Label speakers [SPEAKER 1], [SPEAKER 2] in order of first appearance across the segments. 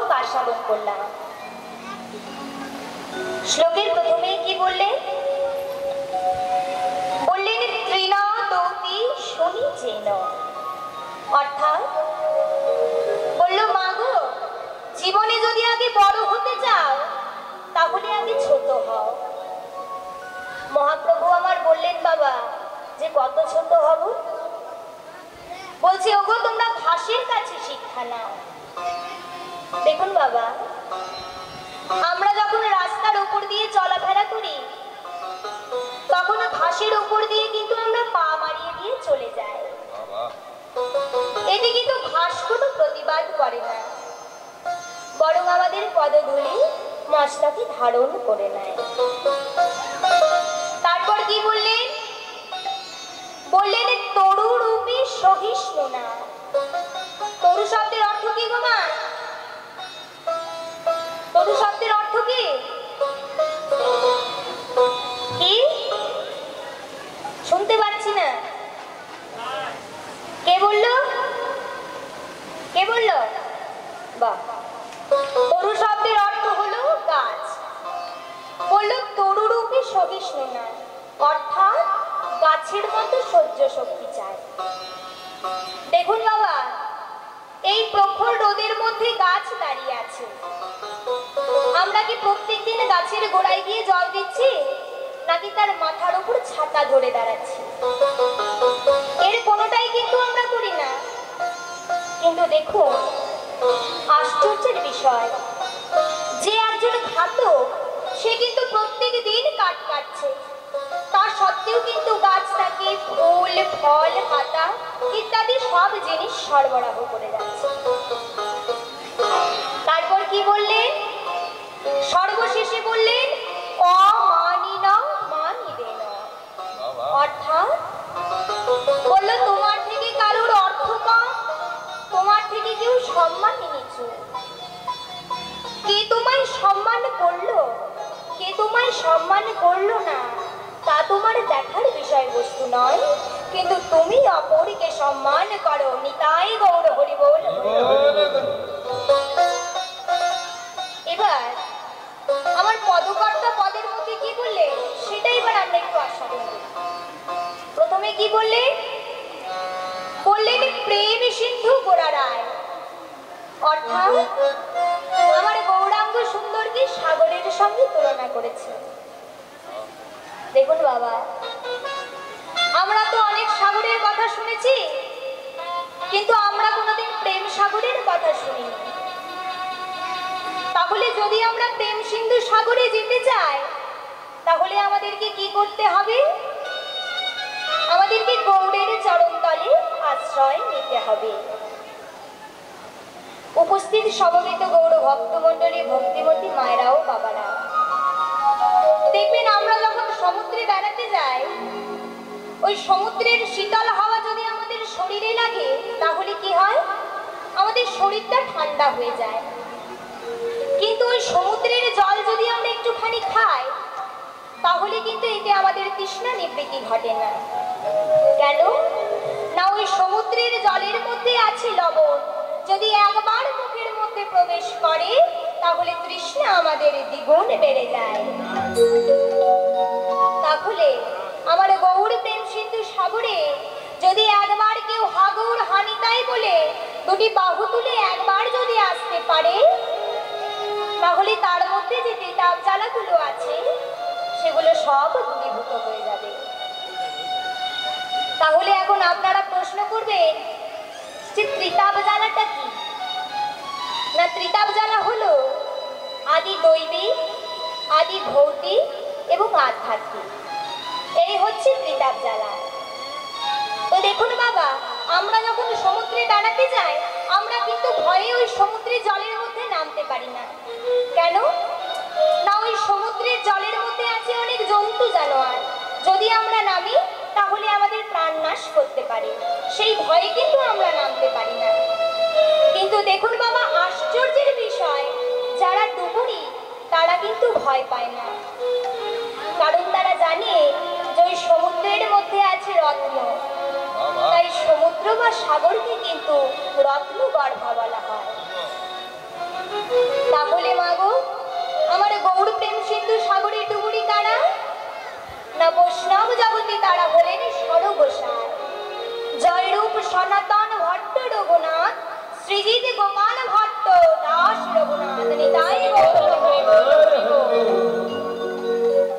[SPEAKER 1] শ্লোক আস্বাদন করলাম। শ্লোকের প্রথমে কি বললেন? বললেন ত্রিনাদৌতি শনিচেন, অর্থাৎ বলল মাগো, জীবনে যদি আগে বড় হতে চাও তাহলে আগে ছোট হও। মহাপ্রভু আমার বললেন বাবা যে কত ছোট হব? বলছি ওগো তোমরা ঘাসের কাছে শিক্ষা নাও। দেখুন বাবা, আমরা যখন রাস্তার উপর দিয়ে চলাফেরা করি তখন ঘাসের উপর দিয়ে কিন্তু আমরা পা মারিয়ে দিয়ে চলে যাই। এতে কিন্তু ঘাস কোনো প্রতিবাদ করে না, বরং আমাদের পদধূলি মশলাকে ধারণ করে নেয়। তারপর কি বললেন? বললেন তরু রূপী সহিষ্ণু না। তরু শব্দের অর্থ কি গো মা? তরু শব্দের অর্থ কি? কি শুনতে পাচ্ছি না, কে বললো? কে বললো? বাহ, তরু শব্দের অর্থ হলো গাছ। বললো তরুরূপী সহিষ্ণু না, অর্থাৎ গাছের মতো সহ্য শক্তি চায়। দেখুন বাবা, এই প্রখর রোদের মধ্যে গাছ দাঁড়িয়ে আছে, আমরা কি প্রত্যেকদিন গাছের গোড়ায় গিয়ে জল দিচ্ছি, নাকি তার মাথার উপর ছাতা ধরে দাঁড়াচ্ছি? এর কোনোটাই কিন্তু আমরা করি না। কিন্তু দেখুন আশ্চর্যের বিষয়, যে একজন ঘাতক সে কিন্তু প্রত্যেক দিন কাঠ কাটছে, তা সত্ত্বেও কিন্তু গাছ তাকে ফুল ফল পাতা ইত্যাদি সব জিনিস সরবরাহ করে যাচ্ছে। তারপর কি বললেন? সর্বশেষে বললেন অমানিনা মানিদেন, অর্থাৎ বললো তোমার থেকে কারোর অর্থ কম, তোমার থেকে কেউ সম্মানী নিচু। কে তোমায় সম্মান করলো, কে তোমায় সম্মান করলো না, তা তোমার দেখার বিষয়বস্তু নয়, কিন্তু তুমি অপরকে সম্মান করো। নিতাই গৌর হরি বল। এবার আমার পদকর্তা পদের মধ্যে কি বললে সেটাই এবার আমরা একটু আস্বাদন করি। প্রথমে কি বললে? বললেন প্রেম সিন্ধু গোরা রায়, অর্থাৎ আমার গৌরাঙ্গ সুন্দরকে সাগরের সঙ্গে তুলনা করেছে। দেখুন বাবা, আমরা তো অনেক সাগরের কথা শুনেছি, কিন্তু আমরা কোনোদিন প্রেম সাগরের কথা শুনিনি। তাহলে যদি আমরা প্রেম সিন্ধু সাগরে যেতে চাই তাহলে আমাদেরকে কি করতে হবে? আমাদেরকে গৌড়ের চরণতলে আশ্রয় নিতে হবে। উপস্থিত সমবেত গৌর ভক্তমণ্ডলী, ভক্তিমতী মায়েরাও বাবারা, দেখবেন আমরা যখন সমুদ্রে বেড়াতে যাই, ওই সমুদ্রের শীতল হাওয়া যদি আমাদের শরীরে লাগে তাহলে কি হয়? আমাদের শরীরটা ঠান্ডা হয়ে যায়। কিন্তু ওই সমুদ্রের জল যদি আমরা একটুখানি খাই তাহলে কিন্তু এতে আমাদের তৃষ্ণা নিবৃত্তি ঘটে না। কেন না? ওই সমুদ্রের জলের মধ্যে আছে লবণ, যদি একবার মুখের মধ্যে প্রবেশ করে তাহলে তৃষ্ণা আমাদের দ্বিগুণ বেড়ে যায়। তাহলে আমার গৌর প্রেম সিন্ধু সাগরে যদি একবার কেউ হাগৌর হানিতাই বলে দুটি বাহু তুলে একবার যদি আসতে পারে তাহলে তার মধ্যে যে তাপ জ্বালাগুলো আছে সেগুলো সব দূরীভূত হয়ে যাবে। তাহলে এখন আপনারা প্রশ্ন করবেন যে ত্রিতাপ জ্বালাটা কি? না, ত্রিতাপ জ্বালা হলো আদি দৈবিক, আদি ভৌতিক এবং আধ্যাত্মিক, এই হচ্ছে ত্রিতাপ জ্বালা। তো দেখুন বাবা, আমরা যখন সমুদ্রে বেড়াতে যাই আমরা কিন্তু ভয়ে ওই সমুদ্রের জলের মধ্যে নামতে পারি না। কেন না? ওই সমুদ্রের জলের মধ্যে আছে অনেক জন্তু জানোয়ার, যদি আমরা নামি তাহলে আমাদের প্রাণ নাশ করতে পারে, সেই ভয়ে কিন্তু আমরা নামতে পারি না। কিন্তু দেখুন বাবা, আশ্চর্যের বিষয়, যারা ডুবুরি তারা কিন্তু ভয় পায় না, কারণ তারা জানে যে ওই সমুদ্রের মধ্যে আছে রত্ন। তাই সমুদ্র বা সাগরকে কিন্তু রত্ন গর্ভা বলা হয়। বৈষ্ণব জগতে তারা হলেন সরগোসাই। জয়রূপ সনাতন ভট্ট রঘুনাথ, শ্রীজিৎ গোপাল ভট্ট দাস রঘুনাথ নিতাই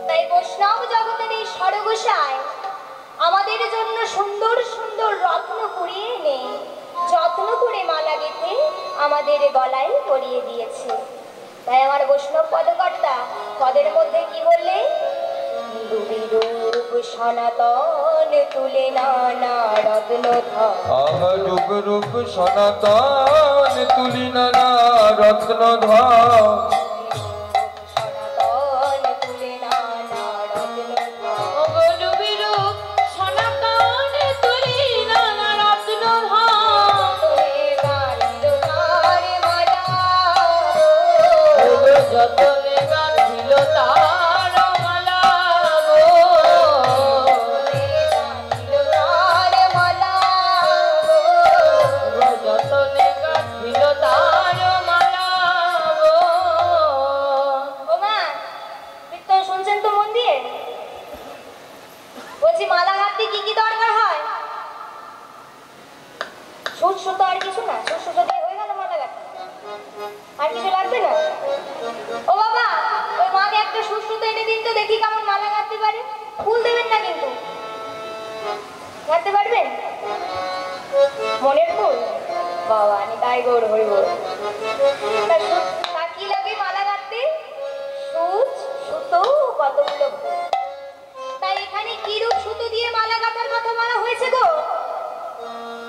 [SPEAKER 1] তাই বৈষ্ণব জগতের এই সরগোসাই আমাদের জন্য সুন্দর সুন্দর রত্ন কুড়িয়ে এনে যত্ন করে মালা গেঁথে আমাদের গলায় পরিয়ে দিয়েছে। তাই আমার বৈষ্ণব পদকর্তা পদের মধ্যে কি বললে, রূপ সনাতন তুলে নানা রত্ন
[SPEAKER 2] রূপ রূপ সনাতন তুলি নানা রত্ন
[SPEAKER 1] সনাতন তুলে নানা রত্ন
[SPEAKER 3] যতনে গাঁথিল তার মালা গো, যতনে গাঁথিল তার মালা গো।
[SPEAKER 1] ও মা, কীর্তন শুনছেন তো মন দিয়ে? বলছি মালা গাঁথতে কি কি দরকার হয়? সুচ সুতো আর কিছু না? সুচ সুতো দিয়ে হয়ে গেল মালা গাঁথা, আর কিছু লাগবে না? ও বাবা, ওই মাকে একটা সুচ সুতো এনে দিন তো দেখি কেমন মালা গাঁথতে পারে। ফুল দেবেন না কিন্তু, গাঁথতে পারবেন? মনের ফুল? বাবা আমি তাই গৌর হরি বল। তা কি লাগে মালা গাঁথতে? সুচ সুতো কতগুলো ফুল। তাই এখানে কি রূপ সুতো দিয়ে মালা গাঁথার কথা বলা হয়েছে গো?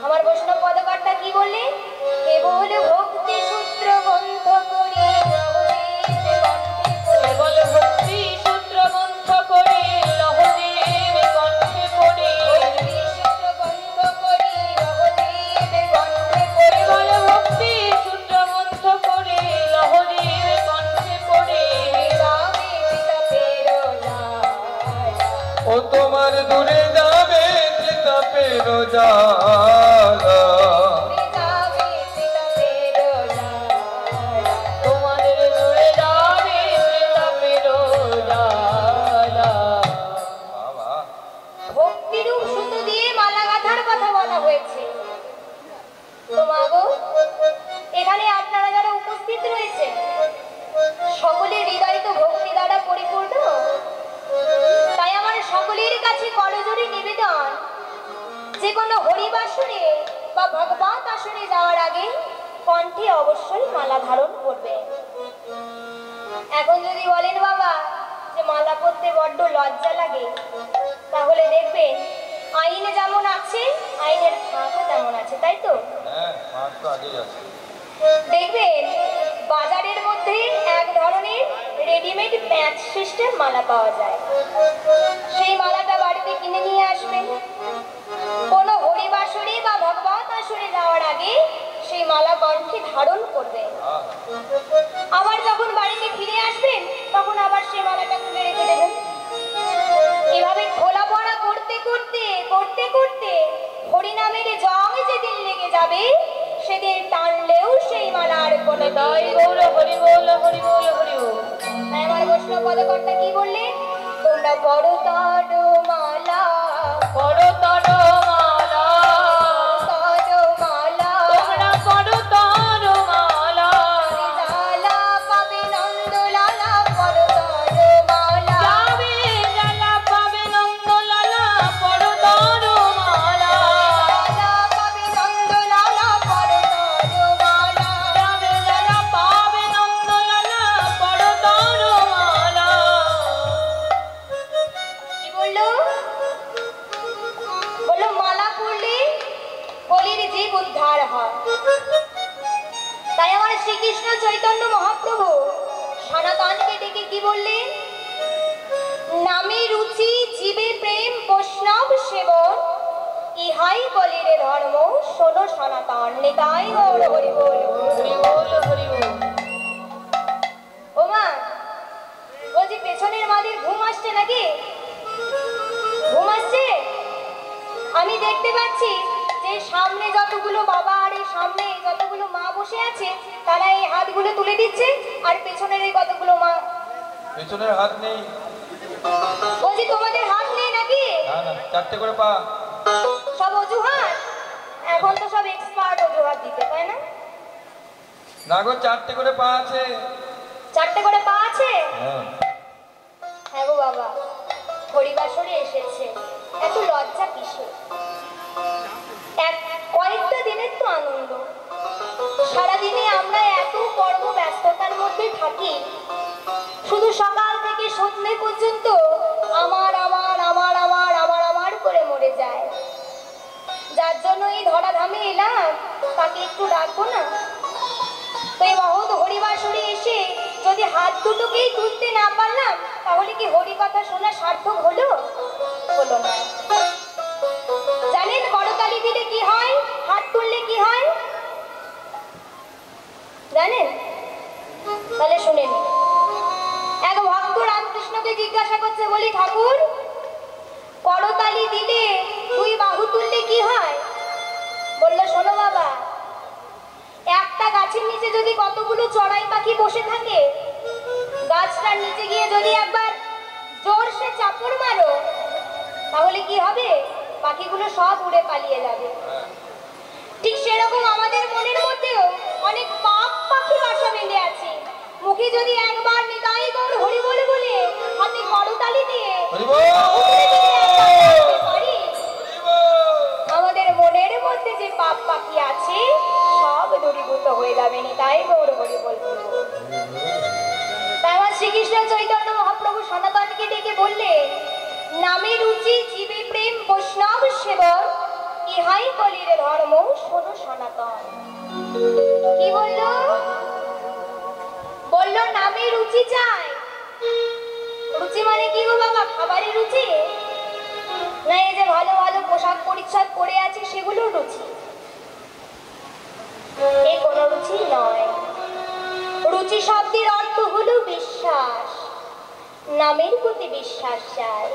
[SPEAKER 1] আমার বৈষ্ণব পদকর্তা কি বললেন, কেবল ভক্তি সূত্র বন্ধ করি
[SPEAKER 3] কেবল ভক্তি সূত্র বন্ধ করে লহদেব কণ্ঠে পড়ে,
[SPEAKER 1] সূত্র বন্ধ করি রহদেব কণ্ঠে পড়ে,
[SPEAKER 3] কেবল ভক্তি সূত্র বন্ধ করে লহদেব কণ্ঠে পড়ে,
[SPEAKER 1] রামে পিতা পেরো
[SPEAKER 2] ও তোমার দূরে যাবে তাপের জ্বালা,
[SPEAKER 3] তোমাদের জুড়ে যাবে তাপের জ্বালা।
[SPEAKER 1] ভক্তিরূপ সুতো দিয়ে মালা গাঁথার কথা বলা হয়েছে। তো মা গো, এখানে আপনারা যারা উপস্থিত রয়েছেন সকলের হৃদয় তো ভক্তি দ্বারা পরিপূর্ণ। তাই আমার সকলের কাছে করজোড়ে নিবেদন, যে কোনো হরিবাসনে বা ভগবত আসনে যাওয়ার আগে কণ্ঠে অবশ্যই মালা ধারণ করবে। এখন যদি বলেন বাবা যে মালা পরতে বড্ড লজ্জা লাগে, তাহলে দেখবেন আইনে যেমন আছে আইনের ফাঁকও তেমন আছে, তাই তো?
[SPEAKER 2] হ্যাঁ মাছ তো আগেই আছে।
[SPEAKER 1] দেখবেন বাজারের মধ্যে এক ধরনের রেডিমেড প্যাচ সিস্টেম মালা পাওয়া যায়। সেই মালাটা বাড়িতে কিনে নিয়ে আসবেন। কোনো হরিবাসরে বা ভগবত আসরে যাওয়ার আগে সেই মালা কণ্ঠে ধারণ করবেন। আবার যখন বাড়িতে ফিরে আসবেন তখন আবার সেই মালাটা খুলে রেখে দেবেন। এভাবে খোলা পড়া করতে করতে করতে করতে হরিনামের জং যেদিন লেগে যাবে সেদিন টানলেও সেই মালার কোনো
[SPEAKER 3] তাই গৌর হরি বল হরি বল হরি বল।
[SPEAKER 1] তাই আমার বৈষ্ণব পদকর্তা কি বললে, তোমরা বড় তর মালা
[SPEAKER 3] করতর মালা,
[SPEAKER 1] তর মালা
[SPEAKER 3] তোমরা করতর মালা,
[SPEAKER 1] জ্বালা পাবে নন্দলালা বড় তর মালা,
[SPEAKER 3] যাবে জ্বালা পাবে নন্দলালা করতর মালা,
[SPEAKER 1] জ্বালা পাবে নন্দলালা বড় তর মালা।
[SPEAKER 3] যাবে জ্বালা পাবে নন্দলালা করতর মালা।
[SPEAKER 1] কি বললো? বললো মালা পরলে বলির জীব উদ্ধার হয়। তাই আমার শ্রীকৃষ্ণ চৈতন্য মহাপ্রভু সনাতনকে ডেকে কি বললেন, নামে রুচি জীবে প্রেম বৈষ্ণব সেবন, ইহাই বলির ধর্ম শোনো সনাতন নিতাই গৌর হরি বল।
[SPEAKER 3] হরি বল হরি বল।
[SPEAKER 1] ও মা, বলছি পেছনের মালির ঘুম আসছে নাকি? ঘুম আসছে? আমি দেখতে পাচ্ছি যে সামনে যতগুলো বাবা আর এই সামনে যতগুলো মা বসে আছে তারা এই হাতগুলো তুলে দিচ্ছে, আর পেছনের এই কতগুলো মা
[SPEAKER 2] পেছনের হাত নেই,
[SPEAKER 1] বলছি তোমাদের হাত নেই নাকি?
[SPEAKER 2] না না, 4টে করে পা।
[SPEAKER 1] সব অজুহাত? এখন তো সব এক্সপার্ট অজুহাত দিতে, তাই না?
[SPEAKER 2] না গো, 4টে করে পা আছে।
[SPEAKER 1] 4টে করে পা আছে?
[SPEAKER 2] হ্যাঁ।
[SPEAKER 1] হ্যাঁ গো বাবা, হরিবাসরে এসেছে, এত লজ্জা কিসে? কয়েকটা দিনের তো আনন্দ, সারাদিনে আমরা এত কর্ম ব্যস্ততার মধ্যে থাকি, শুধু সকাল থেকে সন্ধ্যে পর্যন্ত আমার আমার আমার আমার আমার আমার করে মরে যায়। যার জন্য এই ধরাধামে এলাম, তাকে একটু ডাকবো না? তো এই মহৎ হরিবাসরে এসে যদি হাত দুটোকেই তুলতে না পারলাম, তাহলে কি হরি কথা শোনা সার্থক হলো? হলো না। জানেন করতালি দিলে কি হয়, হাত তুললে কি হয় জানেন? তাহলে শুনে নিন। এক ভক্ত রামকৃষ্ণকে জিজ্ঞাসা করছে, বলি ঠাকুর, করতালি দিলে দুই বাহু তুললে কি হয়? বললো, শোনো বাবা, একটা গাছের নিচে যদি কতগুলো চড়াই পাখি বসে থাকে, গাছটার নিচে গিয়ে যদি একবার জোরসে চাপড় মারো, তাহলে কি হবে? পাখিগুলো সব উড়ে পালিয়ে যাবে। ঠিক সেরকম আমাদের মনের মধ্যেও অনেক পাপ পাখি বাসা বেঁধে আছে। মুখে যদি একবার নিতাই গৌর হরি বলে বলে হাতে করতালি দিয়ে আমাদের মনের মধ্যে যে পাপ পাখি আছে সব দূরীভূত হয়ে যাবে। নিতাই গৌর হরি বলবো। তাই আমার শ্রীকৃষ্ণ চৈতন্য মহাপ্রভু সনাতনকে ডেকে বললেন, নামে রুচি জীবে প্রেম বৈষ্ণব সেবক, ইহাই কলির ধর্ম শোনো সনাতন। কি বললো? বললো নামে রুচি চাই। রুচি মানে কি গো বাবা? খাবারের রুচি না? এই যে ভালো ভালো পোশাক পরিচ্ছদ পরে আছে সেগুলো রুচি? এই কোনো রুচি নয়। রুচি শব্দের অর্থ হলো বিশ্বাস। নামের প্রতি বিশ্বাস চাই।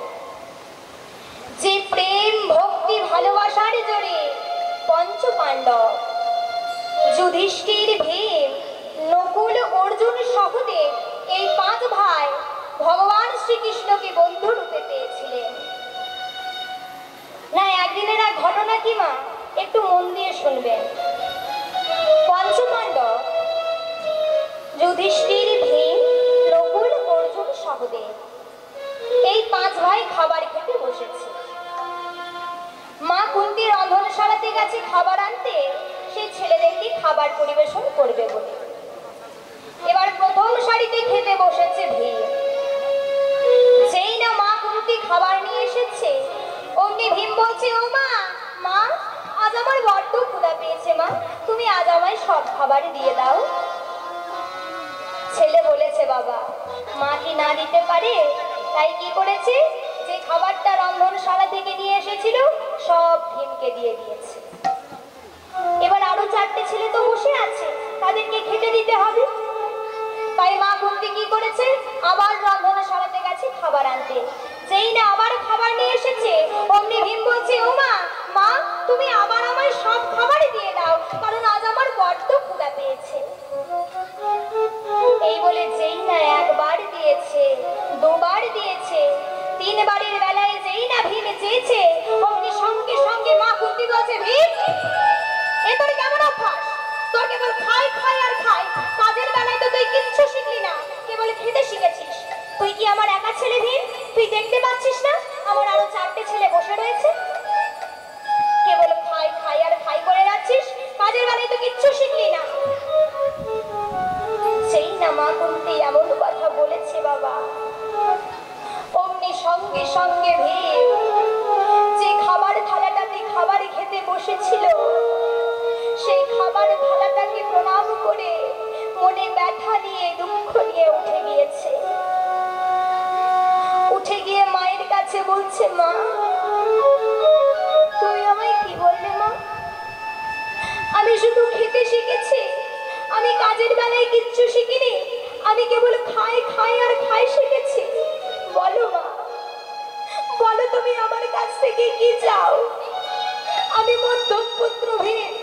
[SPEAKER 1] যে প্রেম ভক্তি ভালোবাসার জোরে পঞ্চ পাণ্ডব যুধিষ্ঠির, ভীম, নকুল, অর্জুন, সহদেব এই 5 ভাই ভগবান শ্রীকৃষ্ণকে বন্ধু রূপে পেয়েছিলেন। না, একদিনের এক ঘটনা কি মা, একটু মন দিয়ে শুনবেন। পঞ্চ পাণ্ডব যুধিষ্ঠির, ভীম, নকুল, অর্জুন, সহদেব এই 5 ভাই খাবার খেতে বসেছে। মা কুন্তি রন্ধনশালাতে গেছে খাবার আনতে, সেই ছেলেদেরকে খাবার পরিবেশন করবে বলে। এবার প্রথম সারিতে খেতে বসেছে ভীম। যেই না মা কুন্তি খাবার নিয়ে এসেছে, অমনি ভীম বলছে, ও মা, মা আজ আমার বড্ড ক্ষুধা পেয়েছে, মা তুমি আজ আমায় সব খাবার দিয়ে দাও। ছেলে বলেছে, বাবা মা কি না দিতে পারে? তাই কি করেছে, যে খাবারটা রন্ধনশালা থেকে নিয়ে এসেছিল সব ভীমকে দিয়ে দিয়েছে। এবার আরো 4টে ছেলে তো বসে আছে, তাদেরকে খেতে দিতে হবে। তাই মা কুন্তি কি করেছে, আবার রন্ধনশালাতে গেছে খাবার আনতে। যেই না আবার খাবার নিয়ে এসেছে, অমনি ভীম বলছে, ও মা, মা তুমি আবার আমায় সব খাবারই দিয়ে দাও, কারণ আজ আমার বড্ড ক্ষুধা পেয়েছে। এই বলে যেই না একবার দিয়েছে, দুবার দিয়েছে, 3 বারের বেলায় যেই না ভীম চেয়েছে, অমনি সঙ্গে সঙ্গে মা কুন্তি বলছে, ভীম এ তোর কেমন অভ্যাস? তোর কেবল খাই খাই আর খাই, কাজের বেলায় তো তুই কিচ্ছু শিখলি না, কেবল খেতে শিখেছিস। তুই কি আমার একা ছেলে ভীম? তুই দেখতে পাচ্ছিস না আমার আরো 4টে ছেলে বসে রয়েছে? কেবল খাই খাই আর খাই করে যাচ্ছিস, কাজের বেলায় তো কিচ্ছু শিখলি না। সেই না মা কুন্তি এমন কথা বলেছে বাবা, অমনি সঙ্গে সঙ্গে ভীম যে খাবার থালাটাতে খাবার খেতে বসেছিল, সেই খাবার থালাটাকে প্রণাম করে মনে ব্যথা নিয়ে দুঃখ নিয়ে উঠে গিয়েছে। উঠে গিয়ে মায়ের কাছে বলছে, মা তুমি আমায় কি বললে মা? আমি শুধু খেতে শিখেছি, আমি কাজের বেলায় কিচ্ছু শিখিনি, আমি কেবল খাই খাই আর খাই শিখেছি। বলো মা, বলো তুমি আমার কাছ থেকে কি চাও? আমি মধ্যম পুত্র ভীম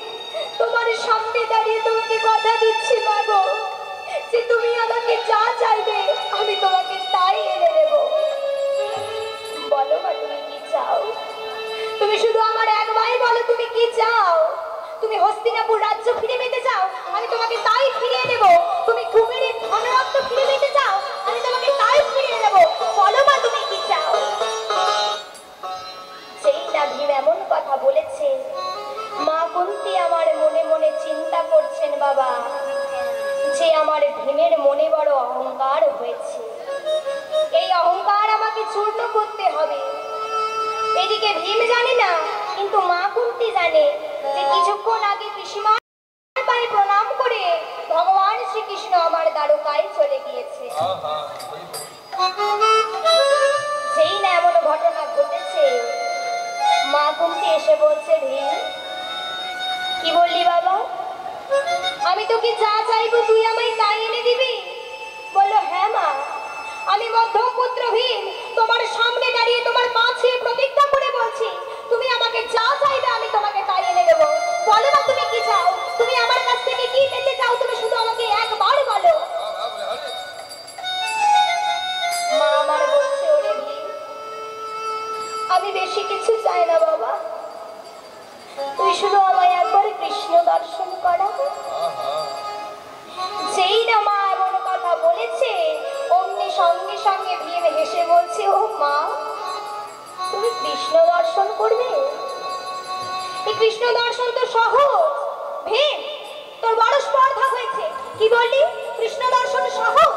[SPEAKER 1] তোমার সামনে দাঁড়িয়ে তোমাকে কথা দিচ্ছি মা গো, যে তুমি আমাকে যা চাইবে আমি তোমাকে তাই এনে দেব। আমায় বলো তুমি কি চাও? তুমি হস্তিনাপুর রাজ্য ফিরে পেতে চাও, আমি তোমাকে তাই ফিরিয়ে দেব। তুমি কুবেরের ধনরত্ন ফিরে পেতে চাও, আমি তোমাকে তাই ফিরিয়ে দেব। বলো মা তুমি কি চাও? যেই না ভীম এমন কথা বলেছে, মা কুন্তি আমার মনে মনে চিন্তা করছেন বাবা, যে আমার ভীমের মনে বড় অহংকার হয়েছে, এই অহংকার আমাকে চূর্ণ করতে হবে। এদিকে ভীম জানে না, কিন্তু মা কুন্তি জানে যে কিছুক্ষণ আগে পিসিমার পায়ে প্রণাম করে ভগবান শ্রীকৃষ্ণ আমার দ্বারকায় চলে গিয়েছে। যেই না এমন ঘটনা ঘটেছে, মা কুন্তি এসে বলছে, ভীম কি বললি বাবা? আমি তোকে যা চাইবো তুই আমায় তাই এনে দিবি? বললো হ্যাঁ মা, আমি মধ্যম পুত্র ভীম তোমার সামনে দাঁড়িয়ে তোমার পা ছুঁয়ে প্রতিজ্ঞা করে বলছি, তুমি আমাকে যা চাইবে আমি তোমাকে তাই এনে দেবো। বলো না তুমি কি চাও? তুমি আমার কাছ থেকে কি পেতে চাও? তুমি শুধু আমাকে একবার বলো। মা আমার বলছে, ওরে ভীম আমি বেশি কিছু চাই না বাবা, তুই শুধু আমায় একবার কৃষ্ণ দর্শন করা। যেই না মা এমন কথা বলেছে, অমনি সঙ্গে সঙ্গে ভীম হেসে বলছে, ও মা তুমি কৃষ্ণ দর্শন করবে? এই কৃষ্ণ দর্শন তো সহজ। ভীম তোর বড় স্পর্ধা হয়েছে, কি বললি কৃষ্ণ দর্শন সহজ?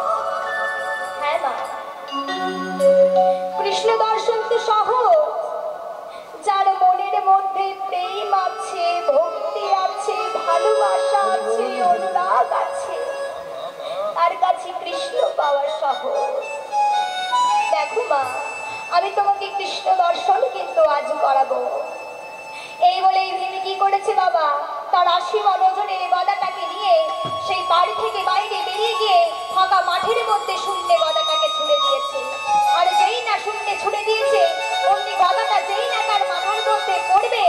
[SPEAKER 1] হ্যাঁ মা, কৃষ্ণ দর্শন তো সহজ। যার মনের মধ্যে প্রেম আছে, ভক্তি আছে, ভালোবাসা আছে, অনুরাগ আছে, তার কাছে কৃষ্ণ পাওয়া সহজ। দেখো মা, আমি তোমাকে কৃষ্ণ দর্শন কিন্তু আজ করাবো। এই বলে ভীম কি করেছে বাবা, তার আশীর্বাদ ওজনের গদাটাকে নিয়ে সেই বাড়ি থেকে বাইরে বেরিয়ে গিয়ে ফাঁকা মাঠের মধ্যে শূন্যে গদাটাকে ছুড়ে দিয়েছে। আর যেই না শূন্যে ছুড়ে দিয়েছে, অমনি গদাটা যেই না তার মাথার মধ্যে পড়বে,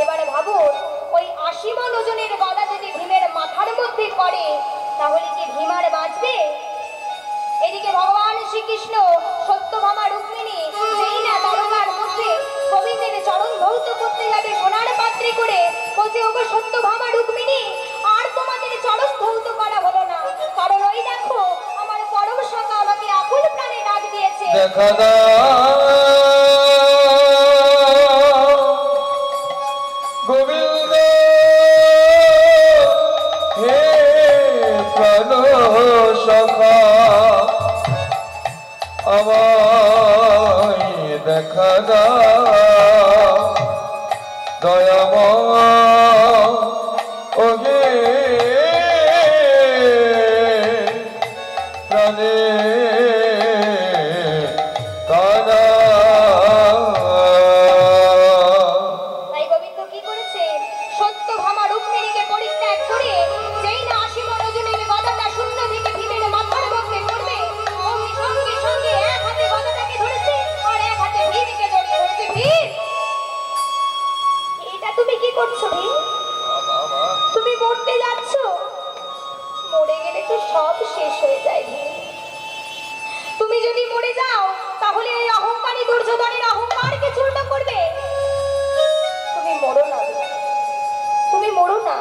[SPEAKER 1] এবারে ভাবুন ওই ৮০ মণ ওজনের গদা যদি ভীমের মাথার মধ্যে পড়ে, তাহলে কি ভীম আর বাঁচবে? এদিকে ভগবান শ্রীকৃষ্ণ সত্যভামা রুক্মিণী যেই না দ্বারকার মধ্যে গোবিন্দের চরণ ধৌত করতে যাবে সোনার পাত্রে করে, বলছে ওগো সত্যভামা রুক্মিণী আর তোমাদের চরণ ধৌত করা হলো না, কারণ ওই দেখো আমার পরম সখা আমাকে আকুল প্রাণে ডাক দিয়েছে।
[SPEAKER 2] দেখা দাও গোবিন্দ হে প্রাণ সখা, আমায় দেখা দাও দয়াময় ওহে প্রাণে কানা।
[SPEAKER 1] তাই গোবিন্দ কি করেছে, সত্যভামা রুক্মিণীকে পরিত্যাগ করে যেই না ৮০ মণ ওজনের গদাটা শূন্য থেকে ভীমের মাথার মধ্যে পড়বে, অমনি সঙ্গে সঙ্গে এক হাতে গদাটাকে ধরেছে আর এক হাতে ভীমকে জড়িয়ে ধরেছে। ভীম এটা তুমি কি করছো? ভীম তুমি মরতে যাচ্ছ, মরে গেলে তো সব শেষ হয়ে যায়। ভীম তুমি যদি মরে যাও, তাহলে এই অহংকারী দুর্যোধনের অহংকারকে চূর্ণ করবে। তুমি মরো না, তুমি মরো না।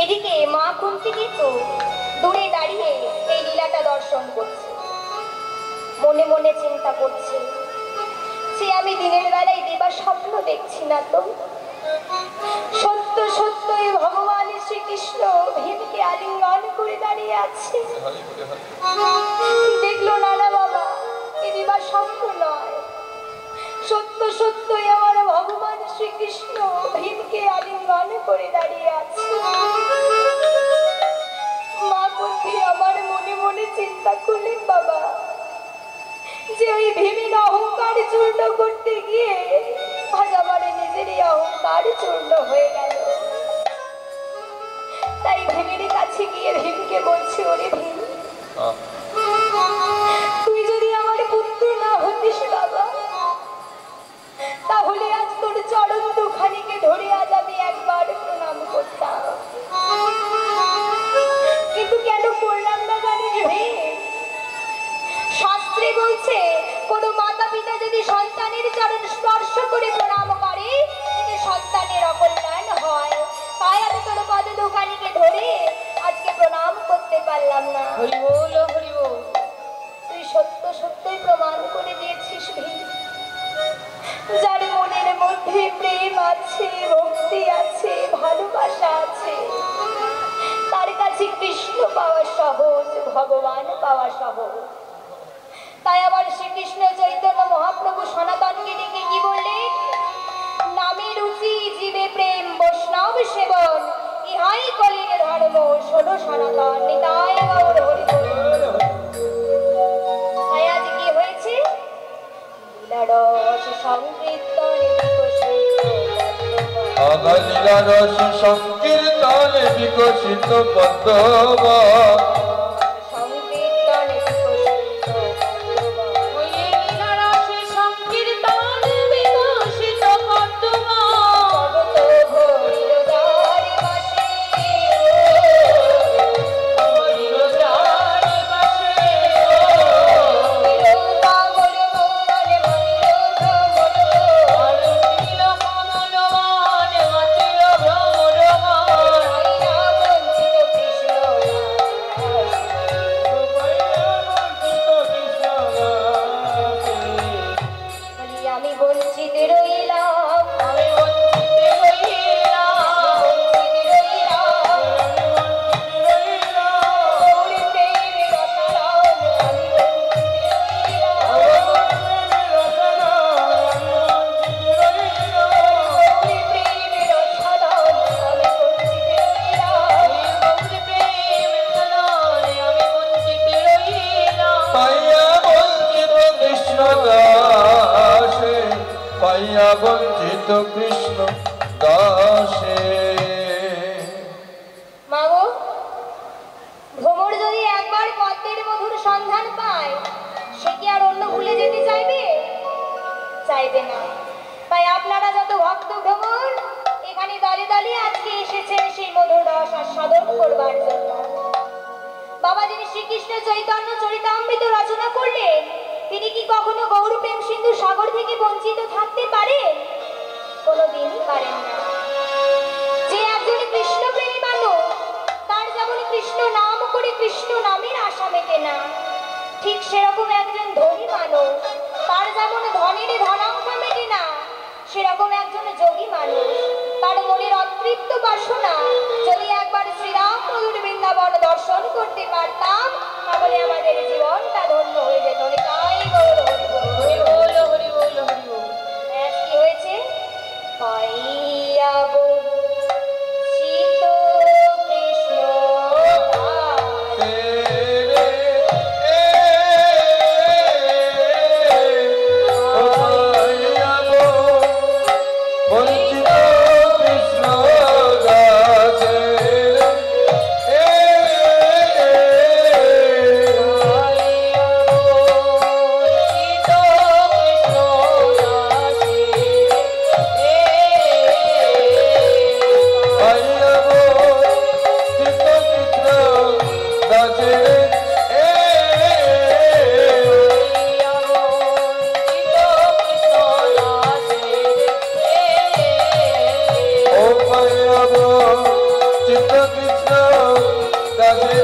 [SPEAKER 1] এদিকে মা কুন্তি কিন্তু দূরে দাঁড়িয়ে এই লীলাটা দর্শন করছে, মনে মনে চিন্তা করছে যে আমি দিনের বেলায় দেবার স্বপ্ন দেখছি না তো, সত্য সত্যই ভগবান শ্রীকৃষ্ণ ভীমকে আলিঙ্গন করে দাঁড়িয়ে আছে। দেখলো না না বাবা, এ দেবার স্বপ্ন নয়, সত্য সত্যই আমার ভগবান শ্রীকৃষ্ণ ভীমকে আলিঙ্গন করে দাঁড়িয়ে আছে। মা কুন্তি আমার মনে মনে চিন্তা করলেন বাবা, যে ওই ভীমের অহংকার চূর্ণ করতে গিয়ে আজ আমার নিজেরই অহংকার চূর্ণ হয়ে গেল। তাই ভীমের কাছে গিয়ে ভীমকে বলছে, ওরে ভীম তুই যদি আমার পুত্র না হতিস বাবা, তাহলে আজ তোর চরণ দুখানিকে ধরে আজ আমি একবার প্রণাম করতাম, কিন্তু কেন করলাম না জানিস ভীম? শাস্ত্রে বলছে কোন মাতা পিতা যদি সন্তানের চরণ স্পর্শ করে প্রণাম করে, ধরে আজকে প্রণাম করতে পারলাম না।
[SPEAKER 3] হরি বল হরি বল।
[SPEAKER 1] তুই সত্য সত্যই প্রমাণ করে দিয়েছিস ভীম। যার মনের মধ্যে প্রেম আছে, ভক্তি আছে, ভালোবাসা আছে, তার কাছে কৃষ্ণ পাওয়া সহজ, ভগবান পাওয়া সহজ। তাই আবার শ্রীকৃষ্ণ চৈতন্য মহাপ্রভু সনাতনকে ডেকে কি বললেন? নামে রুচি জীবে প্রেম বৈষ্ণব সেবন, ইহাই কলির ধর্ম, শোনো সনাতন। নিতাই গৌর হরি বল। তাই আজ কি হয়েছে? লীলারস সংকীর্তন
[SPEAKER 2] লীলারস সংকীর্তনে বিকশিত পদ্ম
[SPEAKER 1] সংকীর্তন
[SPEAKER 3] ওয়ে লীলারসে সংকীর্তন বিকশিত কর্তমা।
[SPEAKER 1] জগত ভরিল দ্বারে বাসে,
[SPEAKER 3] হরির দ্বারে বাসে।
[SPEAKER 1] পাগল মনে মনিল ভ্রমর,
[SPEAKER 3] অরুণিল কমলবান মাতিল ভ্রমরগান।
[SPEAKER 1] আইয়া বঞ্চিত কৃষ্ণ বলি আমি বঞ্চিত রইলাম,
[SPEAKER 3] আমি বঞ্চিত রইলাম।
[SPEAKER 1] বঞ্চিত রইলাম। গৌর প্রেমে রসায়ন আমি বঞ্চিত রইলাম। গৌর প্রেমে রসায়ন আমি বঞ্চিত রইলাম।
[SPEAKER 3] গৌর প্রেম সদানে আমি বঞ্চিত রইলাম।
[SPEAKER 2] পাইয়া বঞ্চিত কৃষ্ণ দাসে, পাইয়া বঞ্চিত কৃষ্ণ দাসে।
[SPEAKER 1] মাগো, ভ্রমর যদি একবার পদ্মের মধুর সন্ধান পায়, সে কি আর অন্য ভুলে যেতে চাইবে? চাইবে না। তাই আপনারা যত ভক্ত ভ্রমর এখানে দলে দলে আজকে এসেছেন সেই মধুর রস আস্বাদন করবার জন্য। বাবা যিনি শ্রীকৃষ্ণ চৈতন্য চরিতামৃত রচনা করলেন, তিনি কি কখনো গৌর প্রেম সিন্ধু সাগর থেকে বঞ্চিত থাকতে পারেন? কোনোদিনই পারেন না। যে একজন কৃষ্ণ প্রেমী মানুষ, তার যেমন কৃষ্ণ নাম করে কৃষ্ণ নামের আশা মেটে না, ঠিক সেরকম একজন ধনী মানুষ, তার যেমন ধনের ধনাঙ্কা মেটে না, সেরকম একজন যোগী মানুষ, তার মনের অতৃপ্ত বাসনা যদি একবার শ্রীরাম মধুর বৃন্দাবন দর্শন করতে পারতাম, তাহলে আমাদের জীবনটা ধন্য হয়ে যেত। তাই গৌর হরি বল।
[SPEAKER 3] হরি বল হরি বল হরি বল।
[SPEAKER 1] আজ কি হয়েছে? পাইয়া বঞ্চিত কৃষ্ণ দাস।
[SPEAKER 2] তেরে ও পাইয়া বঞ্চিত কৃষ্ণ দাসে। পাইয়া বঞ্চিত কৃষ্ণ দাসে। ও পাইয়া বঞ্চিত কৃষ্ণ দাসে। ও বঞ্চিত কৃষ্ণ দাসে।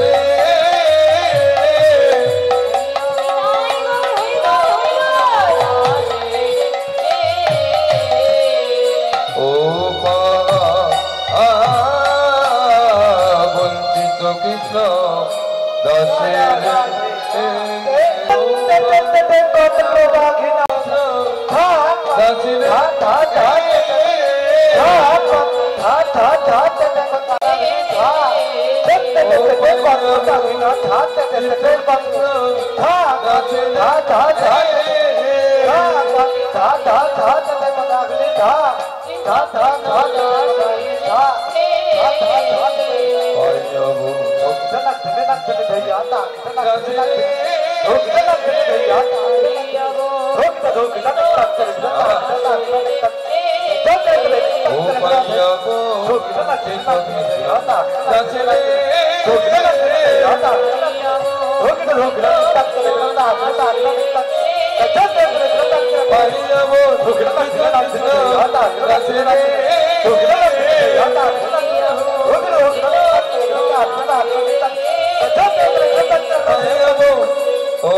[SPEAKER 2] ও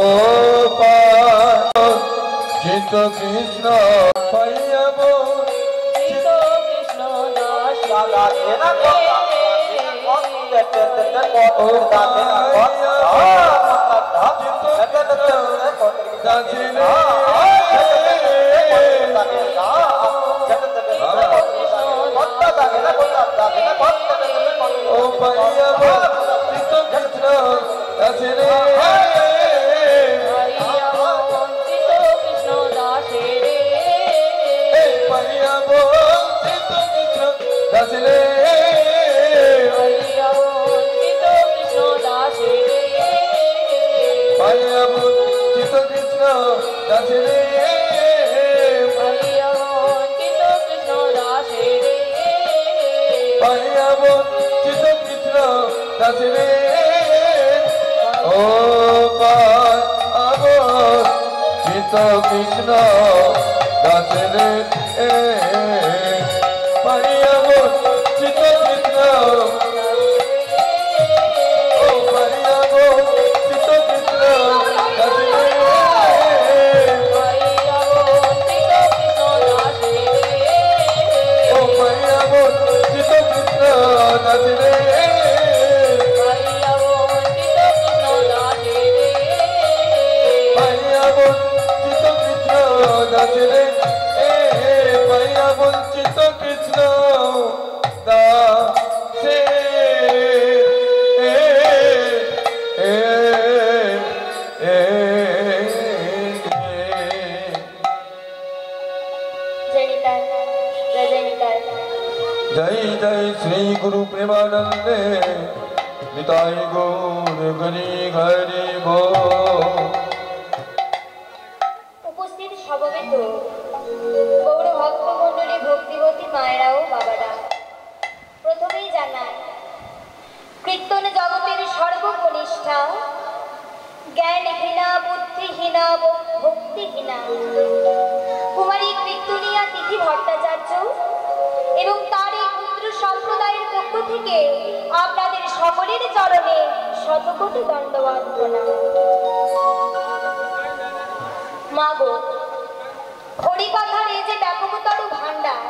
[SPEAKER 2] পার চিত্ত কৃষ্ণ পাইয়াব
[SPEAKER 3] চিত্ত কৃষ্ণ দাস
[SPEAKER 2] ও দাসিনে ও পাইয়াব চিত্ত কৃষ্ণ দাসিনে
[SPEAKER 3] চিত্ত কৃষ্ণ দাসের
[SPEAKER 2] পাইয়াব চিত্ত কৃষ্ণ দাসিনে
[SPEAKER 3] চিত্ত কৃষ্ণ দাসের
[SPEAKER 2] পাইয়াব চিত্ত কৃষ্ণ দাসিনে
[SPEAKER 3] চিত্ত কৃষ্ণ দাসের
[SPEAKER 2] পাইয়াব চিত্ত কৃষ্ণ দাসিনে ও পাইয়াব চিত্ত কৃষ্ণ দাসিনে পাইয়াব চিত্ত কৃষ্ণ ও পাইয়াব চিত্ত কৃষ্ণ দাসিনে ও পাইয়াব চিত্ত কৃষ্ণ দাসিনে পাইয়াব চিত্ত কৃষ্ণ দাসিনে পাইয়াব চিত্ত কৃষ্ণ দাসে जय जय श्री गुरु प्रेमानंदे निताय गौर गरी हरि भो
[SPEAKER 1] উপস্থিত সমবেত গৌর ভক্ত মণ্ডলী ভক্তিবতী মায়েরা ও বাবারা, প্রথমেই জানাই কীর্তন জগতের সর্বকনিষ্ঠা জ্ঞানহীনা বুদ্ধিহীনা ভক্তিহীনা কুমারী কীর্তনিয়া তিথি ভট্টাচার্য এবং তার এই পুত্র সম্প্রদায়ের পক্ষ থেকে আপনাদের সকলের চরণে শতকোটি দণ্ডবত প্রণাম। মাগো, হরিকথার এই যে ব্যাপকতর ভাণ্ডার,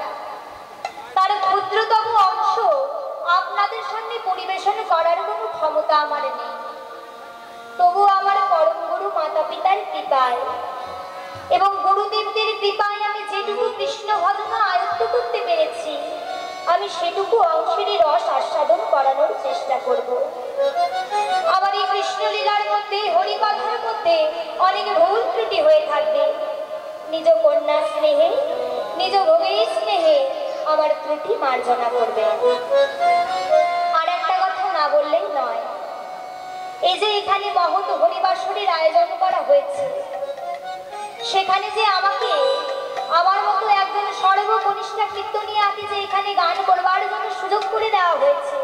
[SPEAKER 1] তার ক্ষুদ্রতম অংশ আপনাদের সামনে পরিবেশন করার কোনো ক্ষমতা আমার নেই। তবু আমার পরম গুরু মাতা পিতার কৃপায় এবং গুরুদেবদের কৃপায় আমি যেটুকু কৃষ্ণ ভজনা আয়ত্ত করতে পেরেছি, আমি সেটুকু অংশেরই রস আস্বাদন করানোর চেষ্টা করব। আমার এই কৃষ্ণলীলার মধ্যে, হরিকথার মধ্যে অনেক ভুল ত্রুটি হয়ে থাকবে। নিজ কন্যা স্নেহে, নিজ ভোগের স্নেহে আমার ত্রুটি মার্জনা করবে। আর একটা কথা না বললেই নয়, এই যে এখানে মহৎ হরিবাসরের আয়োজন করা হয়েছে, সেখানে যে আমাকে আমার মতো একজন সর্বকনিষ্ঠা কীর্তনিয়াকে যে এখানে গান করবার জন্য সুযোগ করে দেওয়া হয়েছে,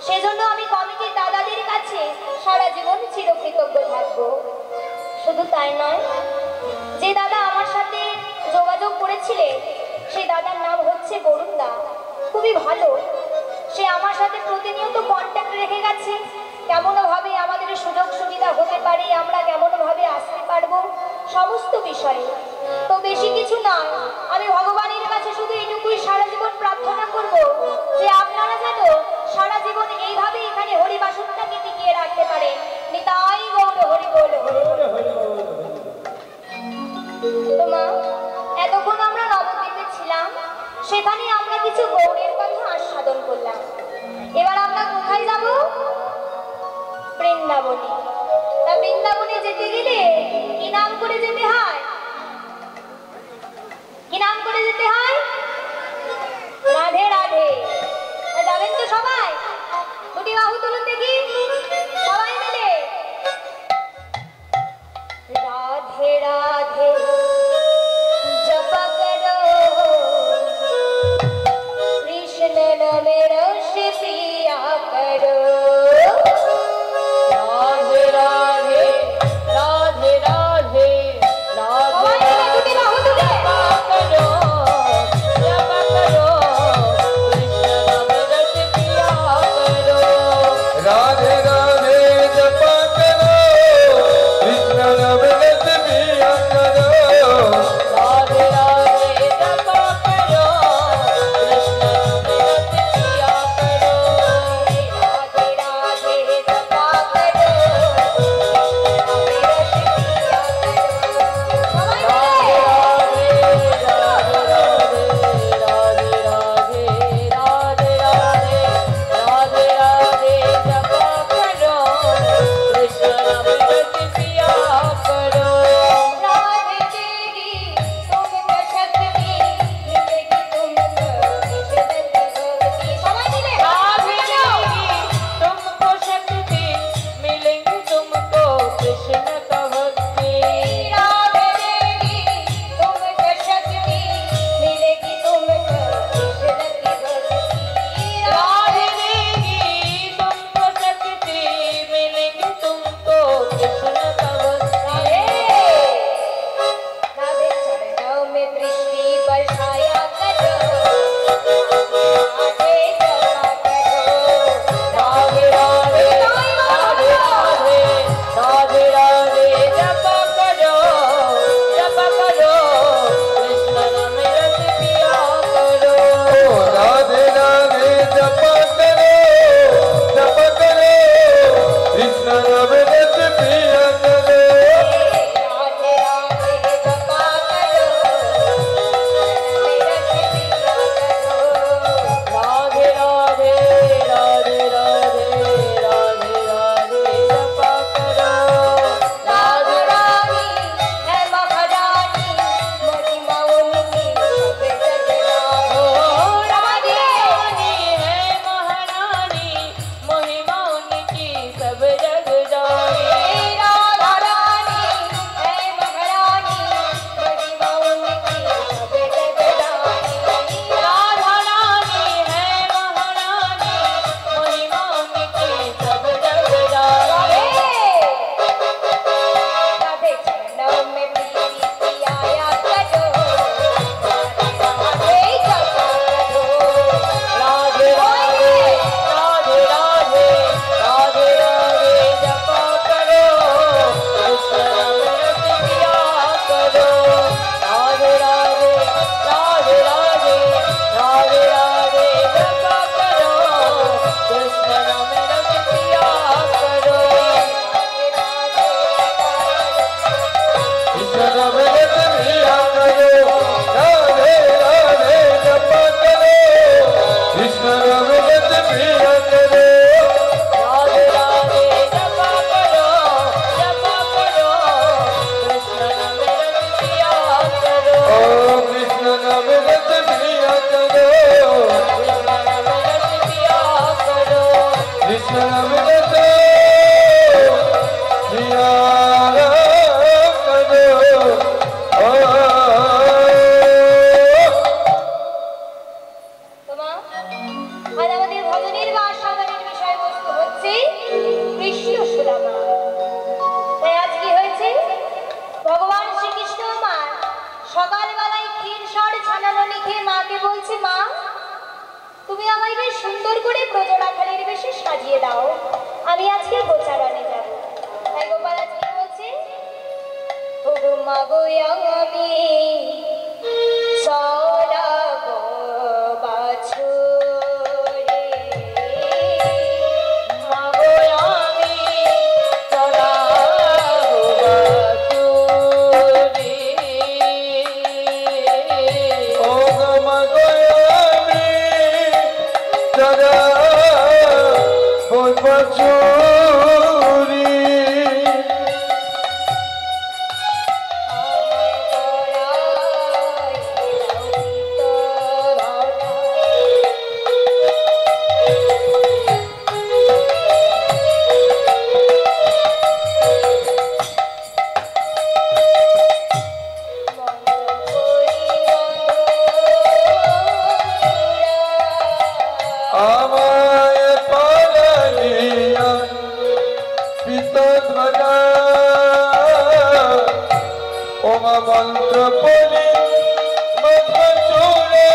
[SPEAKER 1] সেজন্য আমি কমিটির দাদাদের কাছে সারা জীবন চিরকৃতজ্ঞ থাকবো। শুধু তাই নয়, যে দাদা আমার সাথে যোগাযোগ করেছিলেন সেই দাদার নাম হচ্ছে বরুণ দা, খুবই ভালো। সে আমার সাথে প্রতিনিয়ত কন্ট্যাক্ট রেখে গেছে, কেমনভাবে আমাদের সুযোগ সুবিধা হতে পারে, আমরা কেমনভাবে আসতে পারবো, সমস্ত বিষয়ে। তো বেশি কিছু না, আমি ভগবানের কাছে শুধু এটুকুই সারা জীবন প্রার্থনা করব যে আপনারা যেন সারা জীবন এইভাবে এখানে হরিবাসনটাকে টিকিয়ে রাখতে পারেন। নিতাই গৌর হরি বল হরি। তো মা, এতক্ষণ আমরা নবদ্বীপে ছিলাম, সেখানে আমরা কিছু গৌরের কথা আস্বাদন করলাম। এবার আমরা কোথায় যাব? বৃন্দাবনে। তা বৃন্দাবনে যেতে গেলে কি নাম করে যেতে হয়? কি নাম করে যেতে হয়? রাধে রাধে। যাবেন তো সবাই? দুটি বাহু তুলুন দেখি সবাই মিলে। রাধে রাধে জপ করো, কৃষ্ণ নামে রস পিয়া করো।
[SPEAKER 3] রাধে রাধে রাধে রাধে রাধে
[SPEAKER 1] দুটি বাহু তুলে
[SPEAKER 3] করো, জপ করো, কৃষ্ণ নাম রস পিয়া করো।
[SPEAKER 1] বলছে, মা তুমি আমায় বেশ সুন্দর করে ব্রজরাখালের বেশে সাজিয়ে দাও, আমি আজকে গোচারণে যাব। তাই গোপাল আজকে বলছে, ও গো মা গো আমি চড়াবো বাছুরে,
[SPEAKER 3] মা গো আমি চড়াবো বাছুরে।
[SPEAKER 2] ও গো মা গো আমি চড়াবো বাছুরে। আমায় পালালিয়া পিতধ্বজা, ও মা মন্ত্র পড়ি মধুচূড়ে,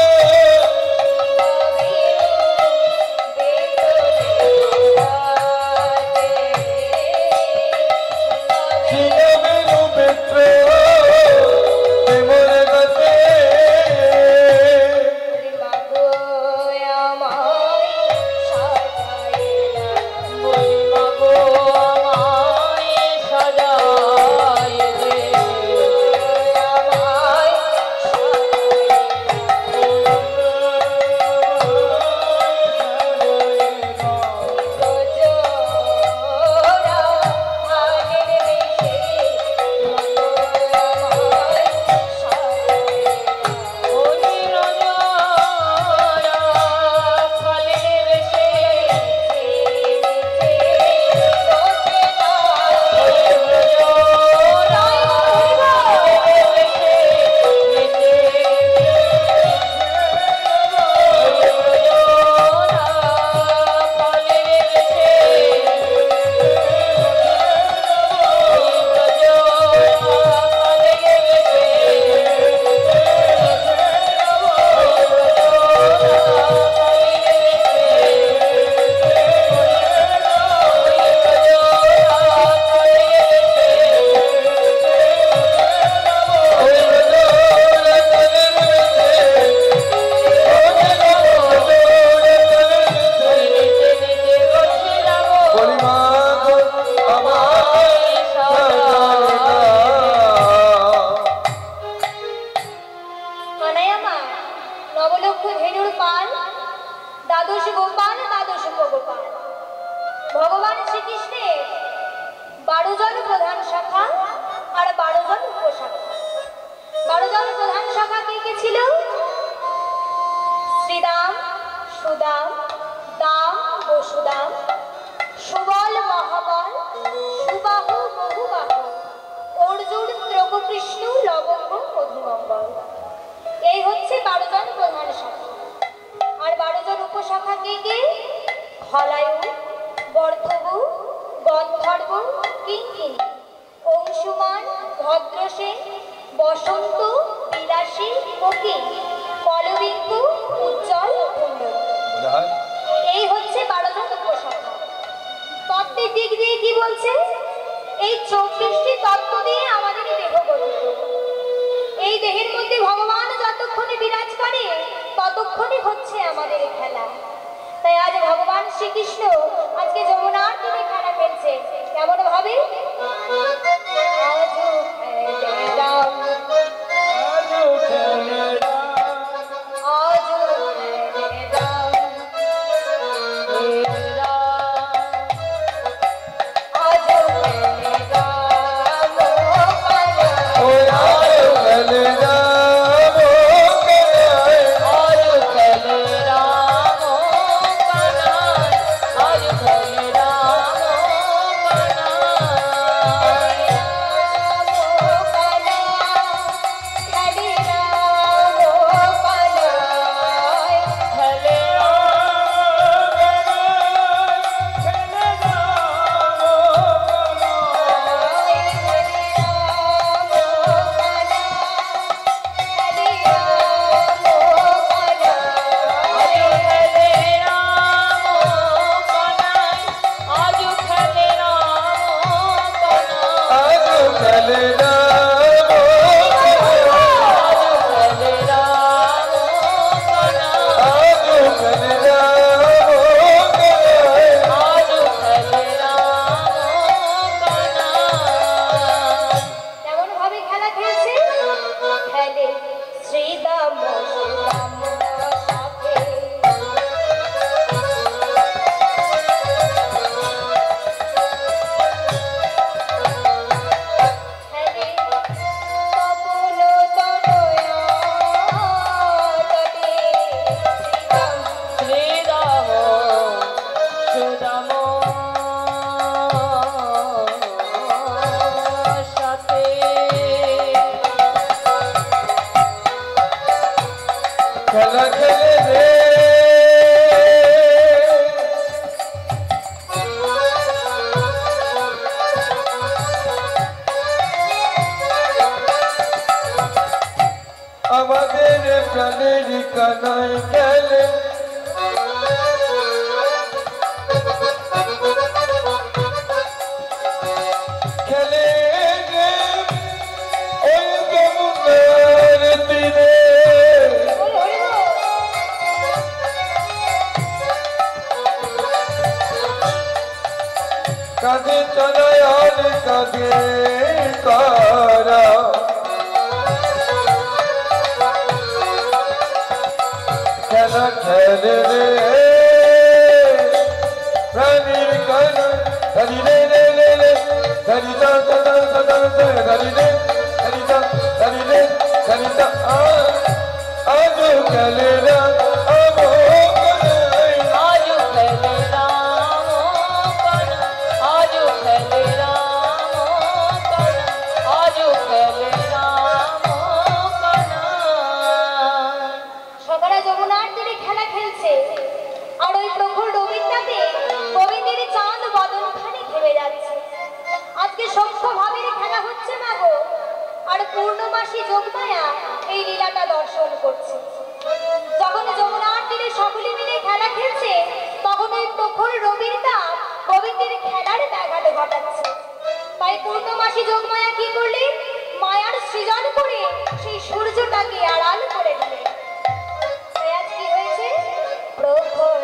[SPEAKER 2] ছিনবেনু মিত্র প্রেমর গতে।
[SPEAKER 3] মা গো আমায় সাজায় দে।
[SPEAKER 1] নবলক্ষ ধেনুর পাল, দ্বাদশ গোপাল দ্বাদশ উপগোপাল। ভগবান শ্রীকৃষ্ণের 12 জন প্রধান শাখা আর 12 জন উপশাখা। 12 জন প্রধান শাখা কে কে ছিল? শ্রীদাম, সুদাম, দাম, বসুদাম, সুবল, মহাবল, সুবাহু, বহুবাহু, অর্জুন, ত্রককৃষ্ণ, লবঙ্গ, মধুমঙ্গল। এই হচ্ছে 12 জন প্রধান শাখা। আর 12 জন উপশাখা কে কে? হলায়ু, বর্ধবু, গন্ধর্ব, কিঙ্কিণী, অংশুমান, ভদ্রসেন, বসন্ত, বিলাসী, কোকিল, কলবিঙ্গ, উজ্জ্বল, কুণ্ডল। এই হচ্ছে 12 জন উপশাখা। তত্ত্বের দিক দিয়ে কি বলছে? এই 24টি তত্ত্ব দিয়ে আমাদের দেহ গঠিত। এই দেহের মধ্যে ভগবান যতক্ষণে বিরাজ করে ততক্ষণই হচ্ছে আমাদের খেলা। তাই আজ ভগবান শ্রীকৃষ্ণ আজকে যমুনার তীরে খেলা খেলছে। কেমন ভাবে? আজও খেলে রাম, আজও খেলে রাম,
[SPEAKER 2] দয়ালের কানায় খেলে খেলে রে ওই যমুনার তীরে কাঁধে চলায়াল কাঁধে তারা খেলা খেলে রে প্রাণীর কান ধরি রে রে রে রে ধরি যা সদা সদা ধরি রে ধরি যা ধরি রে ধরি যা আজ খেলে রা আমো
[SPEAKER 3] आजू खेले राम कन आजू खेले राम कन आजू खेले राम कन
[SPEAKER 1] সকালে যমুনার তীরে খেলা খেলছে আর ওই প্রখর রবীন্দ্রনাথে গোবিন্দের চাঁদ বদন খানি ঘেমে যাচ্ছে। আজকে সভ্য ভাবের খেলা হচ্ছে না গো, আর পূর্ণমাসী যোগমায়া এই লীলাটা দর্শন করছে। যখন যমুনার তীরে সকলে মিলে খেলা খেলছে তখন ওই প্রখর রবির তাপ গোবিন্দের খেলার ব্যাঘাত ঘটাচ্ছে। তাই পূর্ণমাসী যোগমায়া কি করলেন? মায়ার সৃজন করে সেই সূর্যটাকে আড়াল করে দিলেন। তাই আজ কি হয়েছে? প্রখর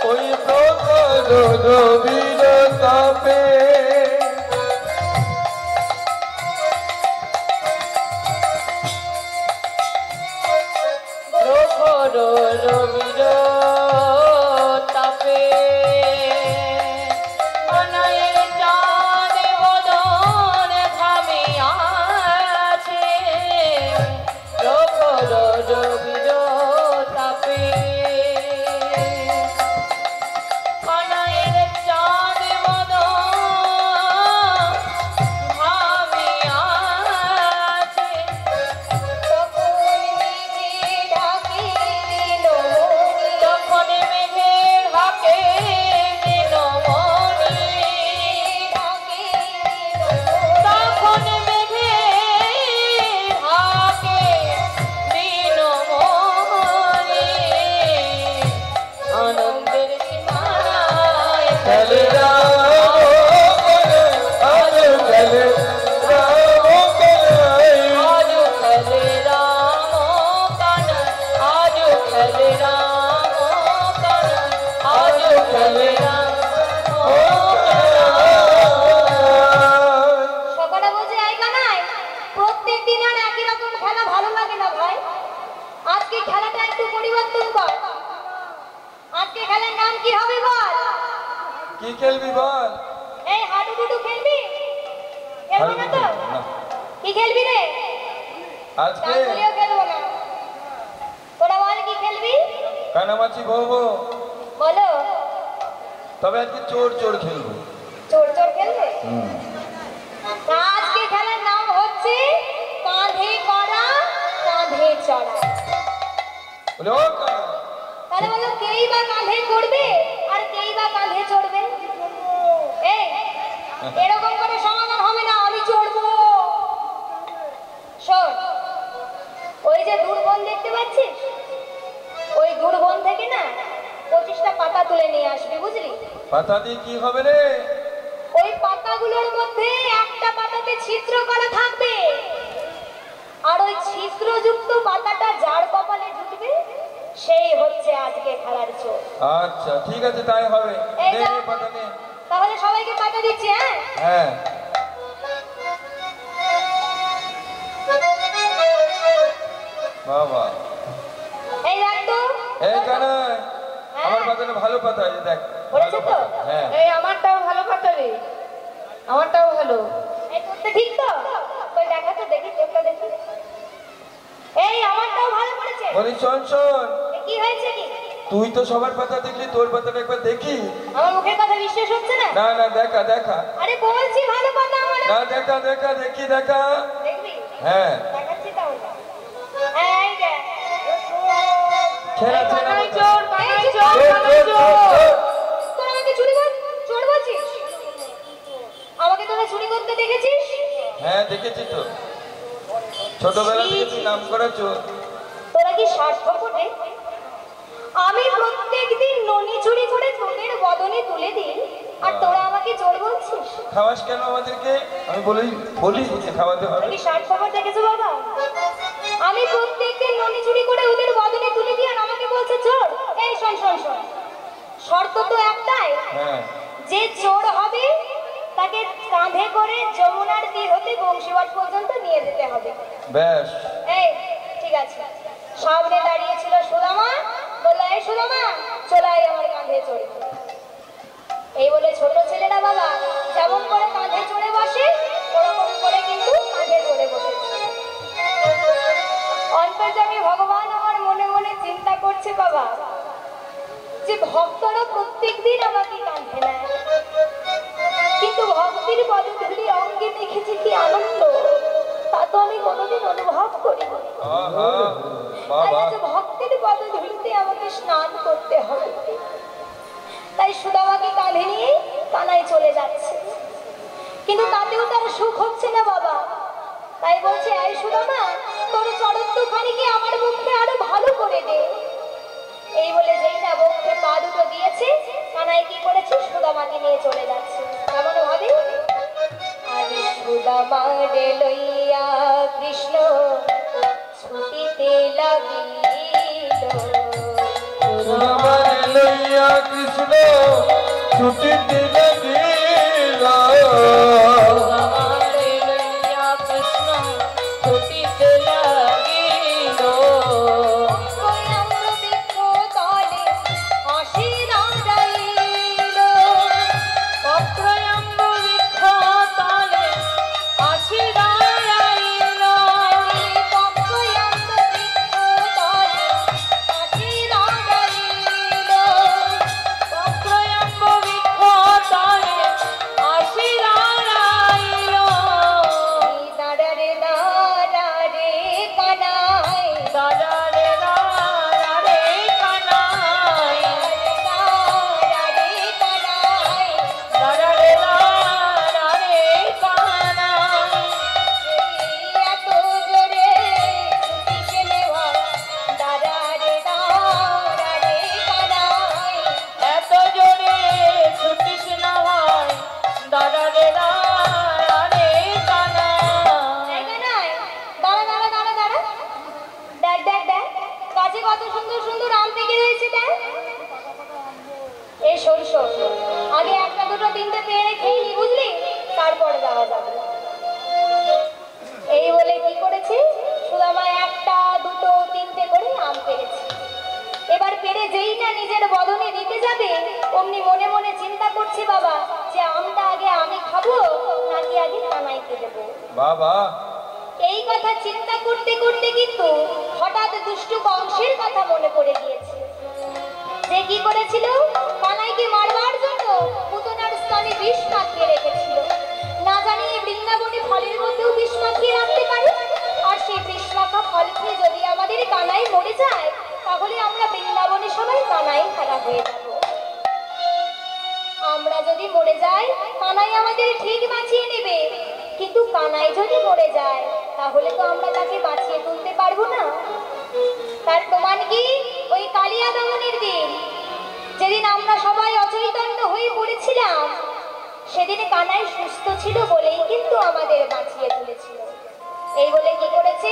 [SPEAKER 2] ওই প্রখর রবির তাপে
[SPEAKER 3] প্রখর রবির তাপে অনায়ের চাঁদ বদন ঘামিয়াছে প্রখর রবির তাপে অনায়ের চাঁদ বদন ঘামিয়াছে
[SPEAKER 1] তখন মেঘে ঢাকে দিনমণি,
[SPEAKER 3] তখন মেঘের হাকে দিনমণি আনন্দের সীমানায়
[SPEAKER 2] খেলে রাম আজ খেলে রাম
[SPEAKER 3] আজু খেলে রাম কান আজু খেলে রাম কান আজু খেলে রাম
[SPEAKER 1] সকালে বলছে এই কানাই, প্রত্যেক দিন আর একই রকম খেলা ভালো লাগে না ভাই। আজকে খেলাটা একটু পরিবর্তন কর। আজকে খেলার নাম কি হবে বল?
[SPEAKER 2] কি খেলবি বল
[SPEAKER 1] এই হাডুডুডু খেলবি? খেলবো না তো?
[SPEAKER 2] না।
[SPEAKER 1] কি খেলবি রে?
[SPEAKER 2] আজকে
[SPEAKER 1] ডাঙ্গুলিও খেলবো না। তোরা বল কি খেলবি?
[SPEAKER 2] কানামাছি বলবো
[SPEAKER 1] বলো।
[SPEAKER 2] তবে আজকে চোর চোর খেলবো
[SPEAKER 1] চোর চোর খেলবে? তা আজকে খেলার নাম হচ্ছে কাঁধে করা কাঁধে চড়া।
[SPEAKER 2] বলে ও কানা
[SPEAKER 1] তাহলে বলো কেই বা কাঁধে করবে আর কেই বা কাঁধে চড়বে? এই এরকম করে সমাধান হবে না, আমি চড়বো। শোন, ওই যে দূরবন দেখতে পাচ্ছিস, ওই দূরবন থেকে না 25টা পাতা তুলে নিয়ে আসবি, বুঝলি?
[SPEAKER 2] পাতা দিয়ে কি হবে রে
[SPEAKER 1] ওই পাতাগুলোর মধ্যে একটা পাতাতে ছিদ্র করা থাকবে, আর ওই ছিদ্রযুক্ত পাতাটা যার কপালে ঢুকবে সেই হচ্ছে আজকে খেলার চোর।
[SPEAKER 2] আচ্ছা ঠিক আছে তাই হবে
[SPEAKER 1] এই
[SPEAKER 2] নে
[SPEAKER 1] যা।
[SPEAKER 2] নে পাতা নে
[SPEAKER 1] তাহলে সবাইকে পাতা দিচ্ছি, হ্যাঁ?
[SPEAKER 2] হ্যাঁ বাবা
[SPEAKER 1] এই দেখ তো,
[SPEAKER 2] এই কানা
[SPEAKER 1] হ্যাঁ।
[SPEAKER 2] আমার পাতাটা ভালো পাতা এই যে দেখ
[SPEAKER 1] পড়েছে
[SPEAKER 2] ভালো
[SPEAKER 1] তো?
[SPEAKER 2] পাতা, হ্যাঁ
[SPEAKER 3] এই আমারটাও ভালো পাতা রে আমারটাও ভালো
[SPEAKER 1] এই তোরটা ঠিক তো? ওই দেখা তো, দেখি তোরটা দেখি। এই আমারটাও ভালো পড়েছে।
[SPEAKER 2] বলি শোন শোন
[SPEAKER 1] এ কি হয়েছে কি?
[SPEAKER 2] তুই তো সবার পাতা দেখলি তোর পাতাটা একবার দেখি
[SPEAKER 1] আমার মুখের কথা বিশ্বাস হচ্ছে না?
[SPEAKER 2] না না দেখা দেখা
[SPEAKER 1] আরে বলছি ভালো পাতা আমার।
[SPEAKER 2] না দেখা দেখা দেখি দেখা
[SPEAKER 1] দেখবি?
[SPEAKER 2] হ্যাঁ
[SPEAKER 1] দেখাচ্ছি তাহলে। এই দেখ।
[SPEAKER 2] ছেড়া ছেড়া
[SPEAKER 3] কানাই চোর কানাই চোর
[SPEAKER 2] চোর,
[SPEAKER 3] কানাই
[SPEAKER 2] চোর, চোর,
[SPEAKER 3] চোর
[SPEAKER 2] চোর।
[SPEAKER 1] তোরা আমাকে চোর বলছিস? আমাকে তোরা চুরি করতে দেখেছিস?
[SPEAKER 2] হ্যাঁ দেখেছি তো ছোটবেলা থেকে তুই নাম করা চোর।
[SPEAKER 1] তোরা কি স্বার্থপর রে? আমি প্রত্যেকদিন ননি চুরি করে তোদের বদনে তুলে দিই আর তোরা আমাকে চোর বলছিস?
[SPEAKER 2] খাওয়াস কেন আমাদেরকে? আমি বলি যে খাওয়াতে হবে।
[SPEAKER 1] তোরা কি স্বার্থপর দেখেছো বাবা? আমি প্রত্যেকদিন ননি চুরি করে ওদের বদনে তুলে দিই আর আমাকে বলছে চোর। এই শোন শোন শোন, শর্ত তো একটাই,
[SPEAKER 2] হ্যাঁ
[SPEAKER 1] যে চোর হবে তাকে কাঁধে করে যমুনার তীর হতে বংশীবাট পর্যন্ত নিয়ে যেতে হবে।
[SPEAKER 2] ব্যাস।
[SPEAKER 1] এই ঠিক আছে। সামনে দাঁড়িয়েছিল সুদামা, বললো এই সুদামা চলাই আমার কাঁধে চড়ে। এই বলে ছোট ছেলেরা বাবা যেমন করে কাঁধে চড়ে বসে ওরকম করে কিন্তু কাঁধে চড়ে বসেছে। অন্তর্যামী ভগবান আমার মনে মনে চিন্তা করছে বাবা, যে ভক্তরা প্রত্যেকদিন আমাকে কাঁধে নেয়, কিন্তু ভক্তির পদধূলি অঙ্গে দেখেছি কি আনন্দ, তা তো আমি কোনোদিন অনুভব করিনি।
[SPEAKER 2] আহা বাবা,
[SPEAKER 1] আজ ভক্তের পদধূলিতে আমাকে স্নান করতে হবে। তাই সুদামাকে কাঁধে নিয়ে কানাই চলে যাচ্ছে, কিন্তু তাতেও তার সুখ হচ্ছে না বাবা। তাই বলছে এই সুদামা তোর চরণখানি কি আমার মুখে আরো ভালো করে দে। এই বলে যেই না বক্ষে পা দুটো দিয়েছে, কানাই কি করেছে সুদামাকে নিয়ে চলে যাচ্ছে। কেমন ভাবে আমি সুদামারে লইয়া কৃষ্ণ ছুটিতে লাগিল।
[SPEAKER 2] সুদামারে লইয়া কৃষ্ণ ছুটিতে লাগিল।
[SPEAKER 3] সুদামারে লইয়া কৃষ্ণ ছুটিতে লাগিল। পত্রয়াম্ব বৃক্ষ তলে আসি দাঁড়াইল। পত্রয়াম্ব বৃক্ষ তলে আসি দাঁড়াইল।
[SPEAKER 1] দাঁড়ারে দাঁড়ারে কানাই,
[SPEAKER 3] দাঁড়ারে দাঁড়ারে কানাই,
[SPEAKER 1] দাঁড়ারে কানাই,
[SPEAKER 3] দাঁড়ারে দাঁড়ারে কানাই।
[SPEAKER 1] এত জোরে ছুটিছে নেওয়া, দাঁড়ারে দাঁড়ারে কানাই।
[SPEAKER 3] এত জোরে ছুটিস না ভাই, দাঁড়ারে দাঁড়ারে কানাই।
[SPEAKER 1] এই কানাই, দাঁড়া দাঁড়া দাঁড়া দাঁড়া, দেখ দেখ দেখ গাছে কত সুন্দর সুন্দর আম পেকে রয়েছে দেখ। এই শোন শোন, আগে একটা দুটো তিনটে পেড়ে খেয়ে নি বুঝলি, তারপরে যাওয়া যাবে। এই বলে কি করেছে সুদামা একটা দুটো তিনটে করে আম পেড়েছে। এবার পেড়ে যেই না নিজের বদনে দিতে যাবে অমনি মনে মনে চিন্তা করছে বাবা, যে আমটা আগে আমি খাবো নাকি আগে কানাইকে দেবো।
[SPEAKER 2] বাবা
[SPEAKER 1] এই কথা চিন্তা করতে করতে কিন্তু হঠাৎ দুষ্টু কংসের কথা মনে পড়ে গিয়েছে, যে কি করেছিল কানাইকে মারবার জন্য পুতনার স্তনে বিষ মাখিয়ে রেখেছিল। না জানি এই বৃন্দাবনে ফলের মধ্যেও বিষ মাখিয়ে রাখতে পারে, আর সেই বিষ মাখা ফল খেয়ে যদি আমাদের কানাই মরে যায় তাহলে আমরা বৃন্দাবনে সবাই কানাই খারাপ হয়ে যাব। আমরা যদি মরে যাই কানাই আমাদের ঠিক বাঁচিয়ে নেবে, কিন্তু কানাই যদি মরে যায় তাহলে তো আমরা তাকে বাঁচিয়ে তুলতে পারবো না। তার প্রমাণ কি ওই কালিয়া দমনের দিন, যেদিন আমরা সবাই অচৈতন্য হয়ে পড়েছিলাম, সেদিন কানাই সুস্থ ছিল বলেই কিন্তু আমাদের বাঁচিয়ে তুলেছিল। এই বলে কি করেছে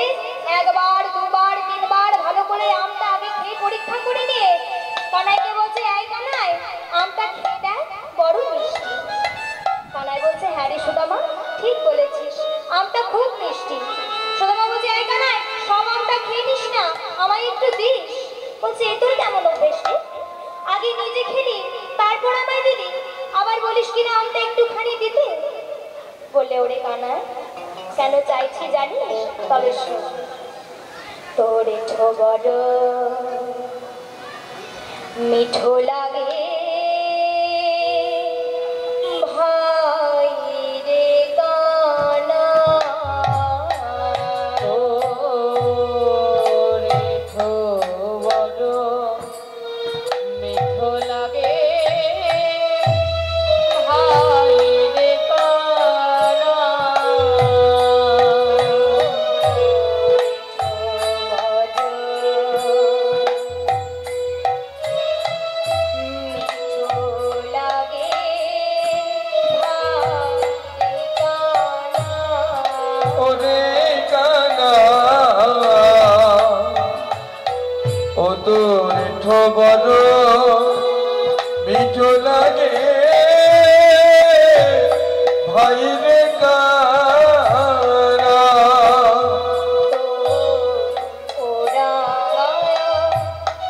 [SPEAKER 1] একবার দুবার তিনবার ভালো করে আমটা আগে খেয়ে পরীক্ষা করে নিয়ে কানাইকে বলছে এই কানাই আমটা খেয়ে দেখ বড় মিষ্টি। কানাই বলছে হ্যাঁ রে সুদামা ঠিক বলেছিস, আমটা খুব মিষ্টি। সুদামা বলছে এই কানাই সব আমটা খেয়ে নিস না, আমায় একটু দিস। বলছে এ তোর কেমন অভ্যেস রে, আগে নিজে খেলি তারপর আমায় দিলি, আবার বলিস কিনা আমটা একটুখানি দিতে। বলে ওরে কানাই কেন চাইছি জানিস, তবে শোন। তোরে বড় মিঠো লাগে ভাই রে কানা,
[SPEAKER 3] তোরে তো বড় মিঠো লাগে ভাই রে কানা।
[SPEAKER 2] বড় মিঠো লাগে ভাই রে কারা
[SPEAKER 1] ওরা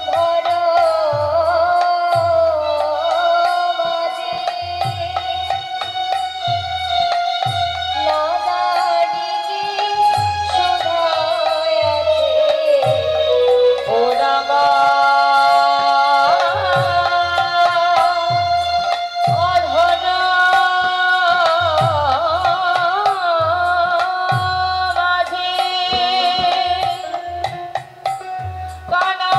[SPEAKER 1] ধর মাঝে না দাঁড়িয়ে শোধায় আছে
[SPEAKER 3] ওরা গা অধরা মাঝে কানা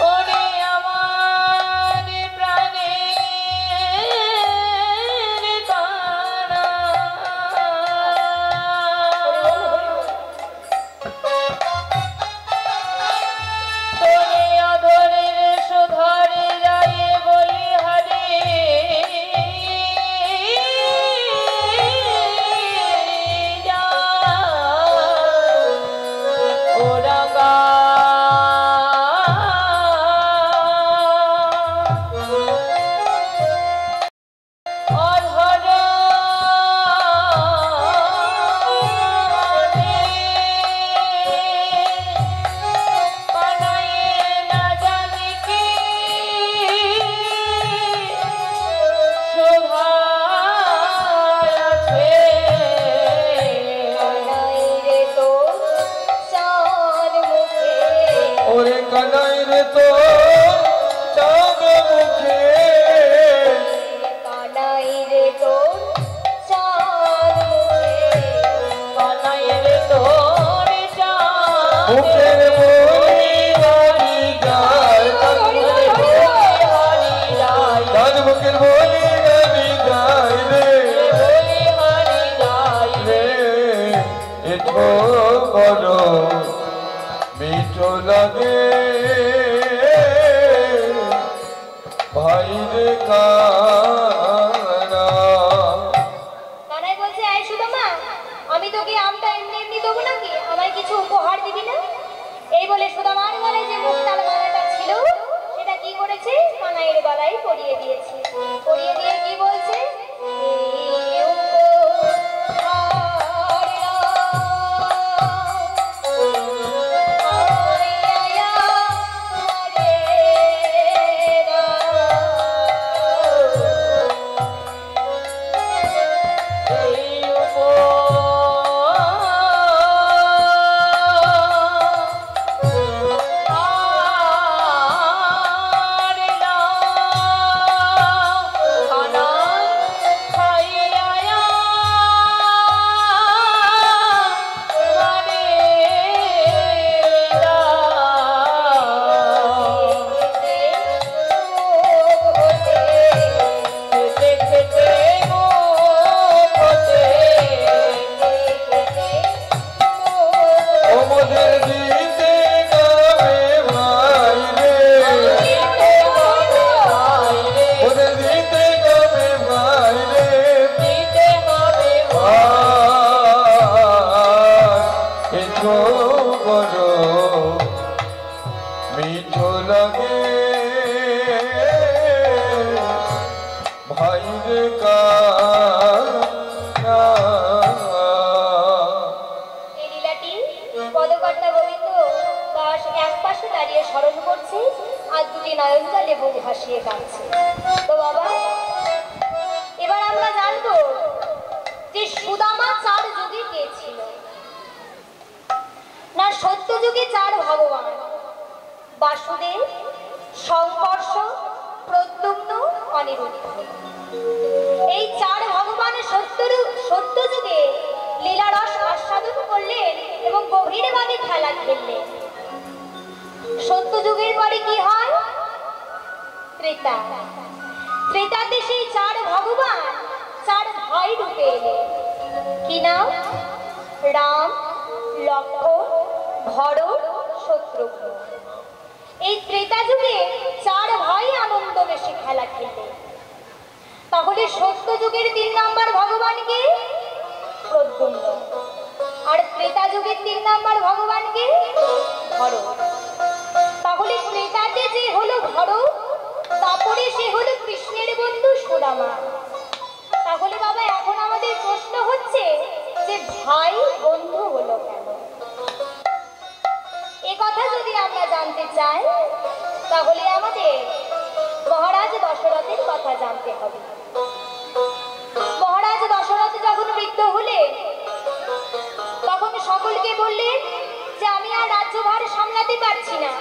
[SPEAKER 3] ওরে আমার প্রাণের কানা তোরে আদরের সুধারে যায় বলি হারে যা ওরা গা অধরা বানায় না জানি কি শোভায় আছে
[SPEAKER 1] কানাই রে তোর চাঁদ মুখে
[SPEAKER 2] ওরে কানাই রে তো চাঁদ মুখে
[SPEAKER 1] কানাই রে তোর চাঁদ মুখে
[SPEAKER 3] বানায় রে তোর চাঁদ
[SPEAKER 2] মুখের বলি গাড়ি গায়
[SPEAKER 3] হারি রায়
[SPEAKER 2] চাঁদ মুখের বলি গাড়ি গায় রে
[SPEAKER 3] বলি হারি রায়
[SPEAKER 2] রে এঠো বড় মিঠো লাগে ভাই রে কানা
[SPEAKER 1] কানাই বলছে এই সুদামা আমি তোকে আমটা এমনি এমনি দেবো নাকি আমায় কিছু উপহার দিবি না এই বলে সুদামার গলায় যে মুক্তার মালাটা ছিল সেটা কি করেছে কানাইয়ের গলায় পরিয়ে দিয়েছে পরিয়ে দিয়ে কি বলছে এই উপহার আয় আয়া রে
[SPEAKER 3] এই উপহার খানা খাইয়া রে খেতে খেতে হতে
[SPEAKER 2] ও মোদের দিতে গাবে ভাই রে মোদের দিতে গাবে ভাই রে এঠো বড় মিঠো লাগে ভাই রে কানা
[SPEAKER 1] এই লীলাটি পদকর্তা গোবিন্দ দাস এক পাশে দাঁড়িয়ে স্মরণ করছে আর দুটি নয়ন জলে বুক ভাসিয়ে কাঁদছে তো বাবা এবার আমরা জানবো যে সুদামা চার যুগে কে ছিল না সত্য যুগে চার ভগবান বাসুদেব সংকর্ষ প্রদ্যুম্ন অনিরুদ্ধ এই চার ভগবান সত্য যুগে লীলারস আস্বাদন করলেন এবং গভীর বাদে খেলা খেললেন সত্য যুগের পরে কি হয় ত্রেতা ত্রেতাতে সেই চার ভগবান চার ভাই রূপে এলেন কি নাম রাম লক্ষ্মণ ভরত শত্রুঘ্ন এই ত্রেতা যুগে চার ভাই আনন্দ বেশি খেলা খেললেন তাহলে সত্য যুগের 3 নাম্বার ভগবান কে? প্রদ্যুম্ন। আর ত্রেতা যুগের 3 নাম্বার ভগবান কে? ভরত। তাহলে ত্রেতাতে যে হলো ভরত, তারপরে সে হলো কৃষ্ণের বন্ধু সুদামা। তাহলে বাবা এখন আমাদের প্রশ্ন হচ্ছে যে ভাই বন্ধু হলো কেন? এ কথা যদি আমরা জানতে চাই তাহলে আমাদের মহারাজ দশরথের কথা জানতে হবে। মহারাজ দশরথ যখন বৃদ্ধ হলেন তখন সকলকে বললেন যে আমি আর রাজ্যভার সামলাতে পারছি না,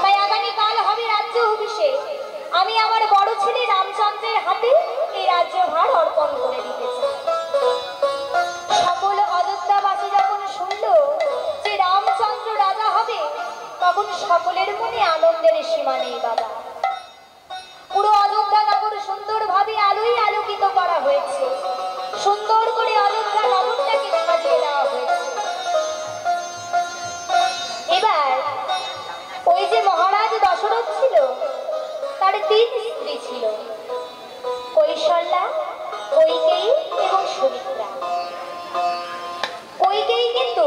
[SPEAKER 1] তাই আগামীকাল হবে রাজ্য অভিষেক। আমি আমার বড় ছেলে রামচন্দ্রের হাতে এই রাজ্যভার অর্পণ করে দিতে চাই। সকল অযোধ্যাবাসী যখন শুনল যে রামচন্দ্র রাজা হবে তখন সকলের মনে আনন্দের সীমা নেই বাবা। পুরো অযোধ্যা নগর সুন্দরভাবে আলোয় আলোকিত করা হয়েছে, সুন্দর করে অযোধ্যা নগরটাকে সাজিয়ে দেওয়া হয়েছে। এবার ওই যে মহারাজ দশরথ ছিল তার 3 স্ত্রী ছিল, কৌশল্যা, কইকেয়ী এবং সুমিত্রা। কইকেয়ী কিন্তু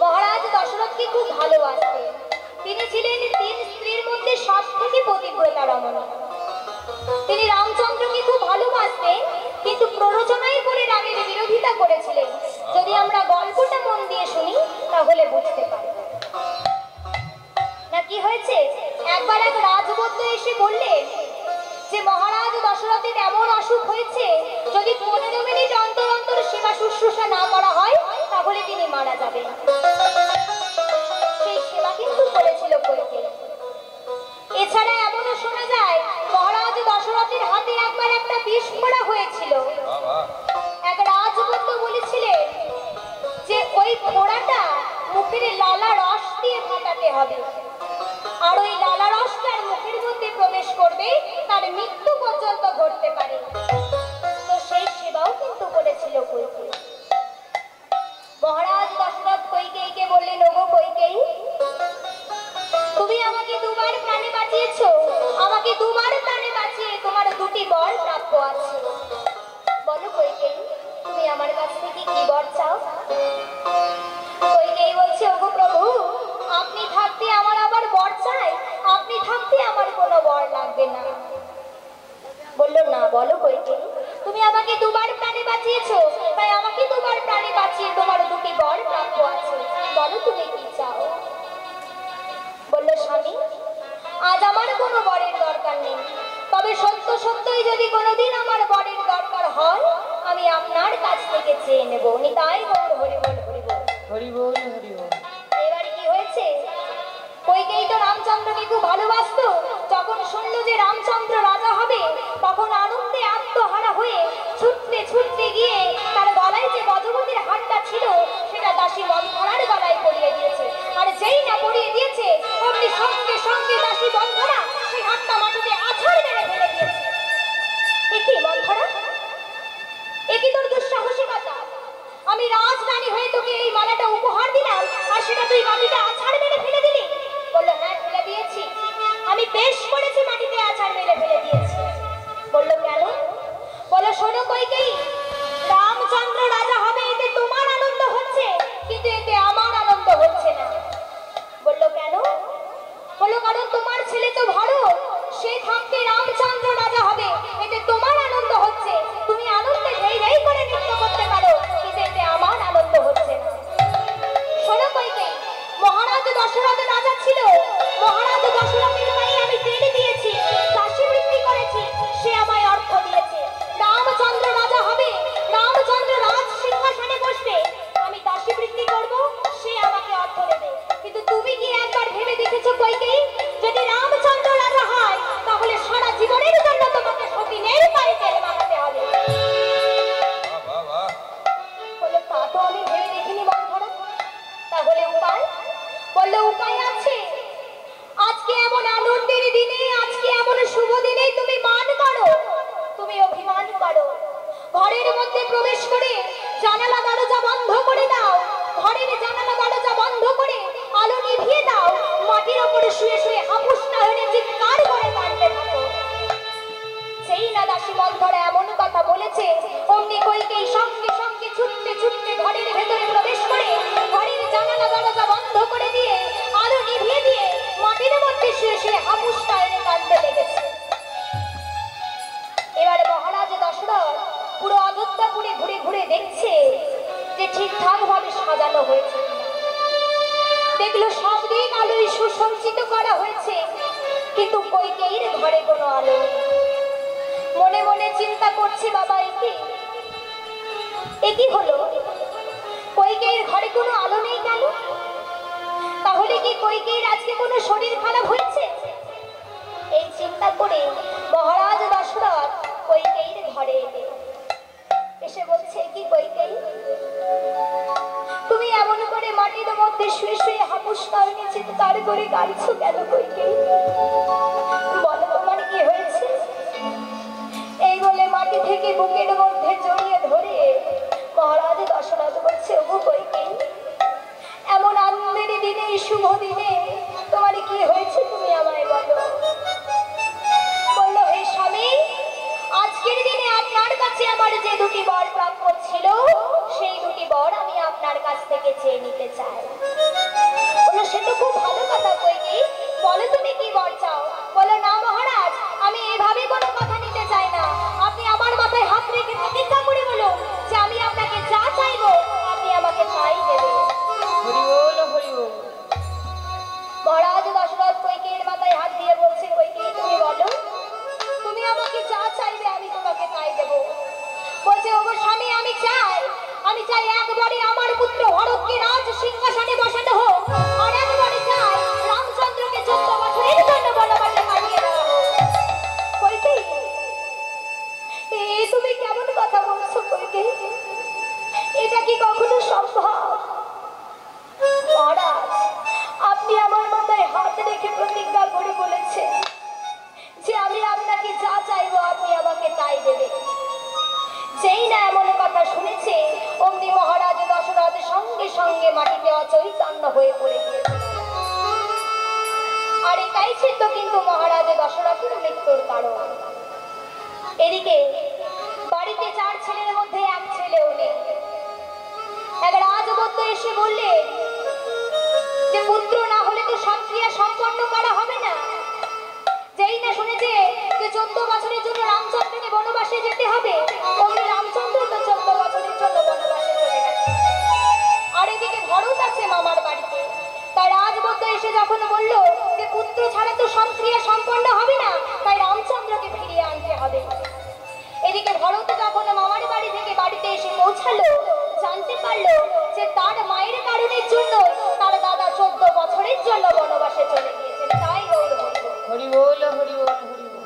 [SPEAKER 1] মহারাজ দশরথকে খুব ভালোবাসতেন। তিনি ছিলেন 3 স্ত্রীর মধ্যে সব থেকে পতিব্রতা রমণী। তিনি রামচন্দ্রকে খুব ভালোবাসতেন, কিন্তু প্ররোচনায় করে রামের বিরোধিতা করেছিলেন। যদি আমরা গল্পটা মন দিয়ে শুনি তাহলে বুঝতে পারব না কি হয়েছে। একবার এক রাজবৈদ্য এসে বললেন যে মহারাজ দশরথের এমন অসুখ হয়েছে, যদি 15 মিনিট অন্তর অন্তর সেবা শুশ্রূষা না করা হয় তাহলে তিনি মারা যাবেন। সেই সেবা কিন্তু করেছিল কইকেয়ী। এছাড়া এমনও শোনা যায় মহারাজ দশরথের হাতে একবার একটা বিষ ফোঁড়া হয়েছিল। এক রাজবৈদ্য বলেছিলেন যে ওই ফোঁড়াটা মুখের লালা রস দিয়ে ফাটাতে হবে, আর ওই লালা রসটার মুখের মধ্যে প্রবেশ করবে তার মৃত্যু পর্যন্ত ঘটতে পারে। তো সেই সেবাও কিন্তু করেছিল কইকেয়ী। মহারাজ দশরথ কইকেয়ীকে বললেন, ওগো কইকেয়ী, তুমি আমাকে 2 বার প্রাণে বাঁচিয়েছো, আমাকে 2 বার প্রাণে বাঁচিয়ে তোমার 2টি বর প্রাপ্য আছে। বলো কইকেয়ী, তুমি আমার কাছ থেকে কি বর চাও? কইকেয়ী বলছে, ওগো প্রভু, আপনি থাকতে আমার আবার বর চাই? আপনি থাকতে আমার কোনো বর লাগবে না। বললো, না, বলো কইকেয়ী, তুমি আমাকে 2 বার প্রাণে বাঁচিয়েছো, তাই আমাকে 2 বার প্রাণে বাঁচিয়ে তোমার 2টি বর প্রাপ্য আছে। বলো তুমি কি চাও? বলল, স্বামী, আজ আমার কোনো বরের দরকার নেই, তবে সত্য সত্যই যদি কোনোদিন আমার বরের দরকার হয় আমি আপনার কাছ থেকে চেয়ে নেব। নিতাই গৌর হরি বল, হরি বল,
[SPEAKER 3] হরি বল, হরি বল।
[SPEAKER 1] এবার কি হয়েছে, কইকেয়ী তো রামচন্দ্রকে খুব ভালোবাসতো। যখন শুনলো যে রামচন্দ্র রাজা হবে তখন আনন্দে আত্মহারা হয়ে ছুটতে ছুটতে গিয়ে তার গলায় যে গজপতির হারটা ছিল সেটা দাসী মন্থরার গলায় পরিয়ে দিয়েছে। আর যেই না পরিয়ে দিয়েছে অমনি সঙ্গে সঙ্গে দাসী মন্থরা সেই হারটা মাটিতে আছাড় মেরে ফেলে দিয়েছে। দেখি মন্থরা, এ কি তোর দুঃসাহসিকতা? আমি রাজরানী হয়ে তোকে এই মালাটা উপহার দিলাম আর সেটা তুই মাটিতে আছাড় মেরে ফেলে দিলি? বললো, হ্যাঁ, ফেলে দিয়েছি, আমি বেশ করেছি, মাটিতে আছাড় মেরে ফেলে দিয়েছি। বললো, কেন? বলো, শোনো কইকেয়ী, রামচন্দ্র রাজা হবে এতে তোমার আনন্দ হচ্ছে, কিন্তু এতে আমার আনন্দ হচ্ছে না। বললো, কেন? বললো, কারণ তোমার ছেলে তো ভরত, সে থাকতে রামচন্দ্র রাজা হবে, এতে তোমার আনন্দ হচ্ছে, তুমি আনন্দে ধেই ধেই করে নৃত্য করতে পারো, কিন্তু এতে আমার আনন্দ হচ্ছে না। শোনো কইকেয়ী, মহারাজ দশরথ রাজা ছিল, মহারাজ দশরথের গায়ে আমি তেল দিয়েছি, দাসী বৃত্তি করেছি, সে আমায় অর্থ দিয়েছে। রামচন্দ্র রাজা হবে, রামচন্দ্র রাজ সিংহাসনে বসবে, আমি দাসী বৃত্তি করব, সে আমাকে অর্থ দেবে। কিন্তু তুমি কি একবার ভেবে দেখেছো কইকেয়ী, যদি রামচন্দ্র রাজা হয় তাহলে সারা জীবনের জন্য তোমাকে সতীনের পায়ে তেল মাখাতে হবে। বলে, তা তো আমি ভেবে দেখিনি মন্থরা, তাহলে উপায়? বললো, উপায় আছে। আজকে এমন আনন্দের দিনে, আজকে এমন শুভ দিনে তুমি মান করো, তুমি অভিমান করো, ঘরের মধ্যে প্রবেশ করে জানালা দরজা বন্ধ করে দাও, ঘরের জানালা দরজা বন্ধ করে আলো নিভিয়ে দাও, মাটির ওপরে শুয়ে শুয়ে হাপুস না হয়ে চিৎকার করে কাঁদতে থাকো। সেই না দাসী মন্থরা এমন কথা বলেছে, অমনি কইকেই সঙ্গে সঙ্গে ছুটতে ছুটতে ঘরের ভেতরে প্রবেশ করে ঘরের জানালা দরজা বন্ধ করে দিয়ে আলো নিভিয়ে দিয়ে মাটির মধ্যে শুয়ে শুয়ে হাপুস টাইনে কাঁদতে লেগেছে। এবার মহারাজ দশরথ পুরো অযোধ্যাপুরে ঘুরে ঘুরে দেখছে যে ঠিকঠাক ভাবে সাজানো হয়েছে কিনা। দেখলো সব দিক আলোয় সুসজ্জিত করা হয়েছে, কিন্তু কইকেয়ীর ঘরে কোনো আলো নেই। মনে মনে চিন্তা করছে, বাবা একই হলো, কইকেয়ীর ঘরে কোনো আলো নেই কেন? তাহলে কি কইকেয়ীর আজকে কোনো শরীর খারাপ হয়েছে? এই চিন্তা করে মহারাজ দশরথ কইকেয়ীর ঘরে এলেন। এসে বলছে, কি কইকেয়ী, তুমি এমন করে মাটির মধ্যে শুয়ে শুয়ে হাপুস কারণে চিৎকার করে কাঁদছো কেন কইকেয়ী? বলো তোমার কি হয়েছে? এই বলে মাটি থেকে বুকের মধ্যে জড়িয়ে ধরে মহারাজ দশরথ বলছে, ওগো কইকেয়ী, এমন আনন্দের দিনে, শুভ দিনে তোমার কি হয়েছে তুমি আমায় বলো। বলল, হে স্বামী, আজকের দিনে আপনার কাছে আমার যে দুটি বর প্রাপ্য ছিল, সেই দুটি বর আমি আপনার কাছ থেকে চেয়ে নিতে চাই। বলল, সে তো খুব ভালো কথা কইকেয়ী, বলো তুমি কি বর চাও? বলো, না মহারাজ, আমি এভাবে কোনো কথা নিতে চাই না। আপনি আমার মাথায় হাত রেখে প্রতিজ্ঞা করে বলুন যে আমি আপনাকে যা চাইবো আপনি আমাকে তাই দেবেন।
[SPEAKER 3] হরি বল হরি বল।
[SPEAKER 1] মহারাজ দশরথ কইকেয়ীর মাথায় হাত দিয়ে বলছে, কইকেয়ী তুমি বলো, তুমি আমাকে যা চাইবে আমি তোমাকে তাই দেব। বলছে, ওগো স্বামী, আমি চাই একবারে আমার পুত্র ভরতকে রাজ সিংহাসনে বসানো হোক, আর একবারে চাই রামচন্দ্রকে 14 বছরের জন্য বনবাসে পাঠিয়ে দেওয়া হোক। কইকেয়ী, তুমি কেমন কথা বলছো কইকেয়ী? এটা কি কখনো সম্ভব? মহারাজ, আপনি আমার মাথায় হাত রেখে প্রতিজ্ঞা করে বলেছেন যে আমি আপনাকে যা চাইবো আপনি আমাকে তাই দেবেন। যেই না এমন কথা শুনেছে, অমনি মহারাজ দশরথ সঙ্গে সঙ্গে মাটিতে অচৈতন্য হয়ে পড়ে গিয়েছে। আর এটাই ছিল কিন্তু মহারাজ দশরথের মৃত্যুর কারণ। এদিকে বাড়িতে 4 ছেলের মধ্যে এক ছেলেও নেই। এক রাজবৈদ্য এসে বললে যে পুত্র না হলে তো সব ক্রিয়া সম্পন্ন করা হবে না। যেই না শুনেছে যে 14 বছরের জন্য রামচন্দ্রকে বনবাসে যেতে হবে, অমনি রামচন্দ্র তো 14 বছরের জন্য বনবাসে চলে গেছে। আর এদিকে ভরত আছে মামার বাড়িতে। তাই রাজবৈদ্য এসে যখন বলল যে পুত্র ছাড়া তো সব ক্রিয়া সম্পন্ন হবে না, তাই রামচন্দ্রকে ফিরিয়ে আনতে হবে। এদিকে ভরত যখন মামার বাড়ি থেকে বাড়িতে এসে পৌঁছালো, জানতে পারলো যে তার মায়ের কারণের জন্য তার দাদা 14 বছরের জন্য বনবাসে চলে গিয়েছেন। তাই গৌর
[SPEAKER 3] হরি বল হরি বল হরি বল।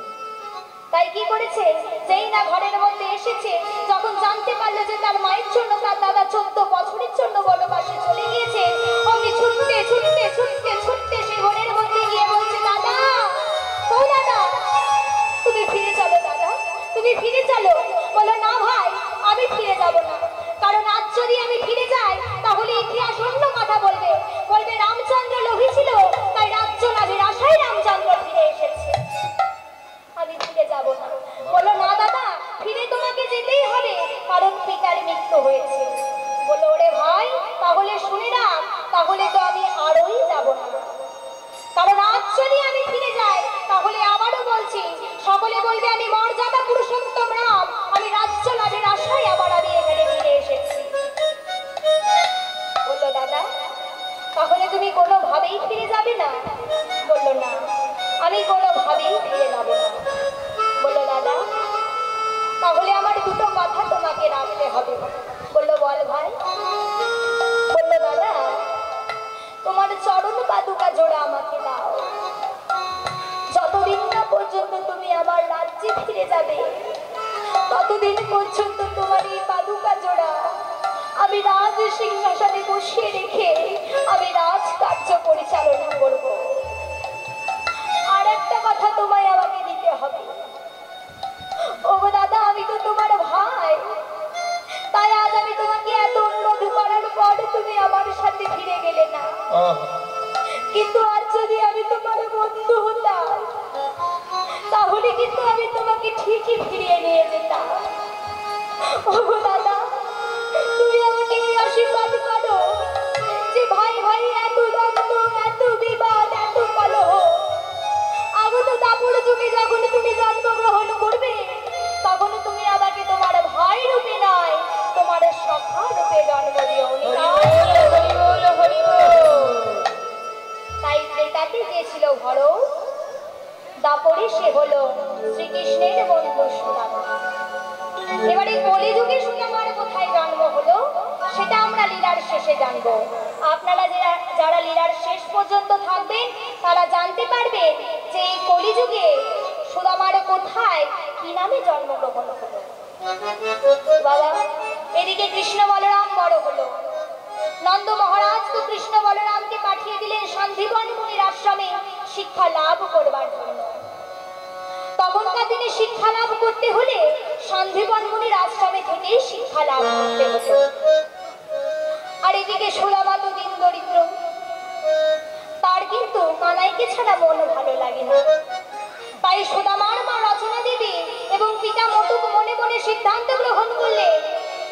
[SPEAKER 1] তাই কি করেছে, যেই না ঘরের মধ্যে এসেছে, যখন জানতে পারলো যে তার মায়ের জন্য তার দাদা 14 বছরের জন্য বনবাসে চলে গিয়েছে, অমনি ছুটতে ছুটতে ছুটতে ছুটতে সেই ঘরের মধ্যে গিয়ে বলছে, দাদা, ও দাদা, তুমি ফিরে চলো দাদা, তুমি ফিরে চলো। বলো, না ভাই, আমি ফিরে যাব না, কারণ আজ যদি আমি ফিরে যাই তাহলে ইতিহাস অন্য কথা বলবে। রামচন্দ্র লোভী ছিল, তাই রাজ্য লাভের আশায় রামচন্দ্র ফিরে এসেছে। আমি ফিরে যাব না। বলো, না দাদা, ফিরে তোমাকে যেতেই হবে, কারণ পিতার মৃত্যু হয়েছে। বলো, ওরে ভাই, তাহলে শুনে রাখ, তাহলে তো আমি আরোই যাব না, কারণ আজ যদি আমি ফিরে যাই তাহলে আবারও বলছি, সকলে বলবে আমি মর্যাদা পুরুষোত্তম রাম, আমি রাজ্য লাভের আশায় আবার আমি এখানে ফিরে এসেছি। বললো, দাদা, তাহলে তুমি কোনোভাবেই ফিরে যাবে না? বললো, না, আমি কোনোভাবেই ফিরে যাব না। বললো, দাদা, তাহলে আমার দুটো কথা তোমাকে রাখতে হবে। বললো, বল ভাই। বললো, দাদা, তোমার চরণ পাদুকা জোড়া আমাকে দাও। যতদিন না পর্যন্ত তুমি আমার রাজ্যে ফিরে যাবে, ততদিন পর্যন্ত তোমার এই পাদুকা জোড়া আমি রাজ সিংহাসনে বসিয়ে রেখে আমি রাজকার্য পরিচালনা করব। আর একটা কথা তোমায় আমাকে দিতে হবে। ওগো দাদা, আমি তো তোমার ভাই, তাই আজ আমি তোমাকে এত অনুরোধ করার পর তুমি আমার সাথে ফিরে গেলে না। কিন্তু আজ যদি আমি তোমার বন্ধু হতাম, তাহলে কিন্তু আমি তোমাকে তোমাকে ঠিকই ফিরিয়ে নিয়ে যেতাম। ওগো দাদা, তুমি আমাকে এই আশীর্বাদ করো যে ভাই ভাই এত দ্বন্দ্ব, এত বিবাদ, এত কলহ, আগত দাপর যুগে যখন তুমি জন্মগ্রহণ করবে তখন তুমি আমাকে তোমার ভাই রূপে নয়, তোমার সখা রূপে জন্ম দিও। তাই ত্রেতাতে যে ছিল ভরত, দাপরে সে হলো শ্রীকৃষ্ণের বন্ধু সুদামা। এবারে কলিযুগে সুদামার কোথায় জন্ম হলো সেটা আমরা লীলার শেষে জানবো। আপনারা যারা লীলার শেষ পর্যন্ত থাকবেন তারা জানতে পারবেন যে এই কলিযুগে সুদামার কোথায় কি নামে জন্মগ্রহণ হলো। বাবা, এদিকে কৃষ্ণ বলরাম বড় হলো। নন্দ মহারাজ তো কৃষ্ণ বলরামকে পাঠিয়ে দিলেন সন্দীপন মুনির আশ্রমে শিক্ষা লাভ করবার জন্য। তখনকার দিনে শিক্ষা লাভ করতে হলে সন্দীপন মুনির আশ্রমে থেকেই শিক্ষা লাভ করতে হতো। আর এদিকে সুদামা তো দিন দরিদ্র, তার কিন্তু কানাইকে ছাড়া মন ভালো লাগে না। তাই সুদামার মা রচনা দেবী এবং পিতা মটুক মনে মনে সিদ্ধান্ত গ্রহণ করলে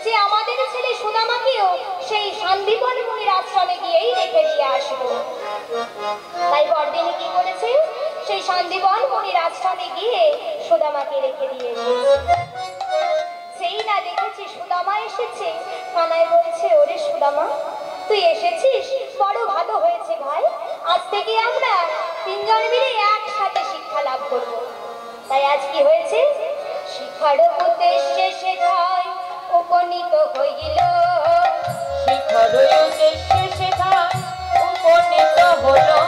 [SPEAKER 1] যে আমাদের ছেলে সুদামাকেও সেই সন্দীপন মুনির আশ্রমে গিয়েই রেখে দিয়ে আসবো। তাই বড়দিনে কি করেছে, সেই সন্দীপন মুনির আশ্রমে গিয়ে সুদামাকে রেখে দিয়ে এসেছে। সেই না দেখেছি সুদামা এসেছে, কানাই বলছে, ওরে সুদামা তুই এসেছিস, বড় ভালো হয়েছে ভাই, আজ থেকে আমরা তিনজন মিলে একসাথে শিক্ষা লাভ করব। তাই আজ কি হয়েছে, শিক্ষার উদ্দেশ্যে শেখায় উপনীত হইল,
[SPEAKER 3] শিক্ষার উদ্দেশ্যে শেখায় উপনীত হলো,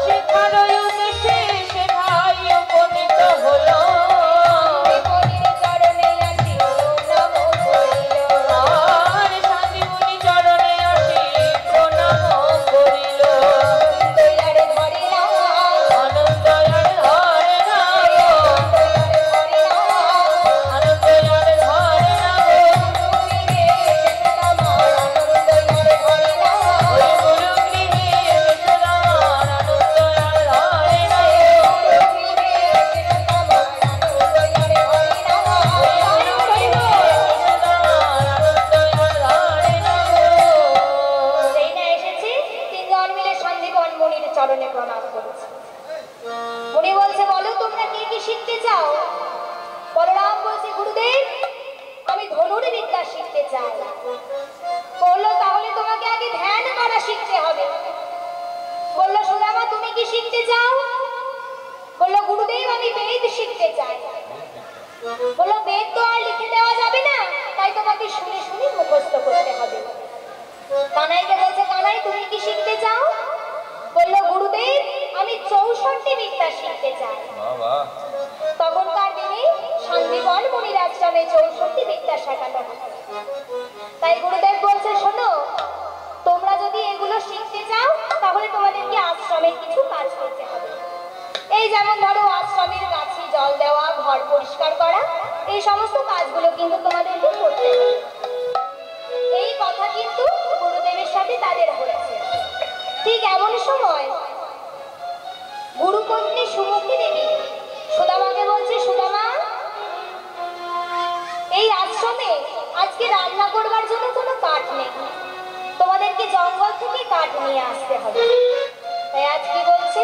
[SPEAKER 3] শিক্ষার উদ্দেশ্যে শেখায় উপনীত হলো, আর শান্তিমুনি চরণে আসি প্রণাম করিল, আনন্দ আর ধরে না, আনন্দ আর ধরে না, ওই গুরু গৃহে সুদামার আনন্দ আর ধরে না, ওই গুরু গৃহে সুদামার আনন্দ আর ধরে না।
[SPEAKER 1] সেই না এসেছে, তিনজন মিলে সন্দীপন মুনির চরণে প্রণাম করেছে। মুনি বলছে, বলো তোমরা কি কি শিখতে চাও? বলরাম বলছে, গুরুদেব আমি ধনুর বিদ্যা শিখতে চাই। বললো, তাহলে তোমাকে আগে ধ্যান করা শিখতে হবে। বললো, সুদামা তুমি কি শিখতে চাও? বললো, গুরুদেব আমি বেদ শিখতে চাই। বললো, বেদ তো আর লিখে দেওয়া যাবে না, তাই তোমাকে শুনে শুনে মুখস্থ করতে হবে। কানাইকে বলছে, কানাই তুমি কি শিখতে চাও? বললো, গুরুদেব আমি 64 বিদ্যা শিখতে চাই।
[SPEAKER 2] বাবা
[SPEAKER 1] তখনকার দিনে সন্দীপন মুনির আশ্রমে 64 বিদ্যা শেখানো হতো। তাই গুরুদেব বলছে, শোনো তোমরা যদি এগুলো শিখতে চাও তাহলে তোমাদেরকে আশ্রমে কিছু কাজ করতে হবে। এই যেমন ধরো আশ্রমের গাছে জল দেওয়া, ঘর পরিষ্কার করা, এই সমস্ত কাজগুলো কিন্তু তোমাদেরকে করতে হবে। এই কথা কিন্তু গুরুদেবের সাথে তাদের হয়েছে। ঠিক এমন সময় গুরুপত্নী সুমুখী দেবী সুদামাকে বলছে, সুদামা এই আশ্রমে আজকে রান্না করবার জন্য কোনো কাঠ নেই, তোমাদেরকে জঙ্গল থেকে কাঠ নিয়ে আসতে হবে। তাই আজ কি বলছে,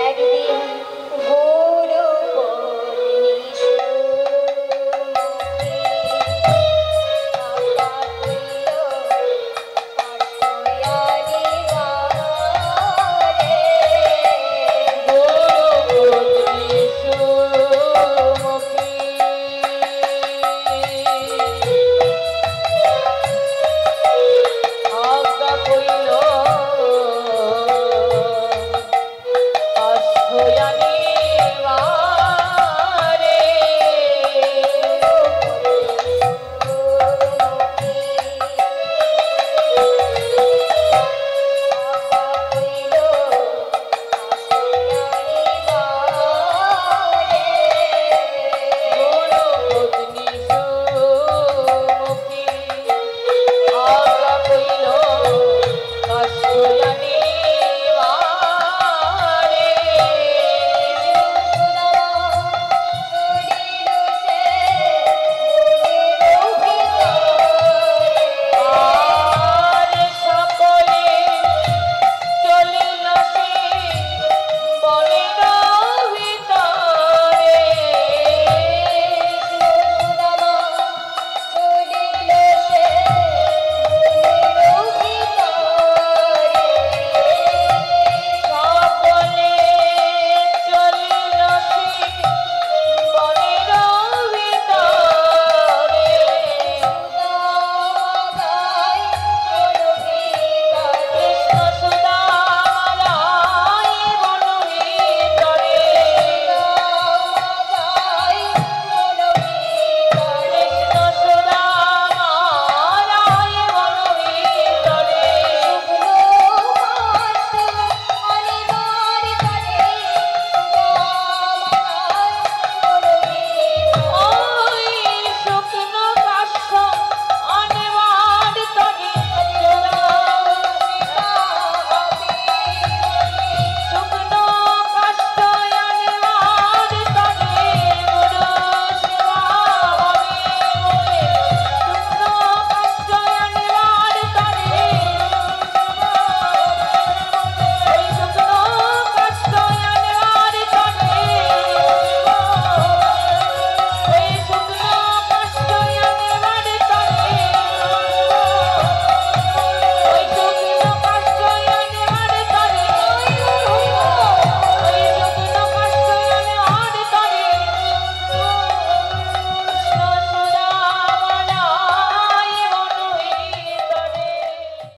[SPEAKER 1] একদিন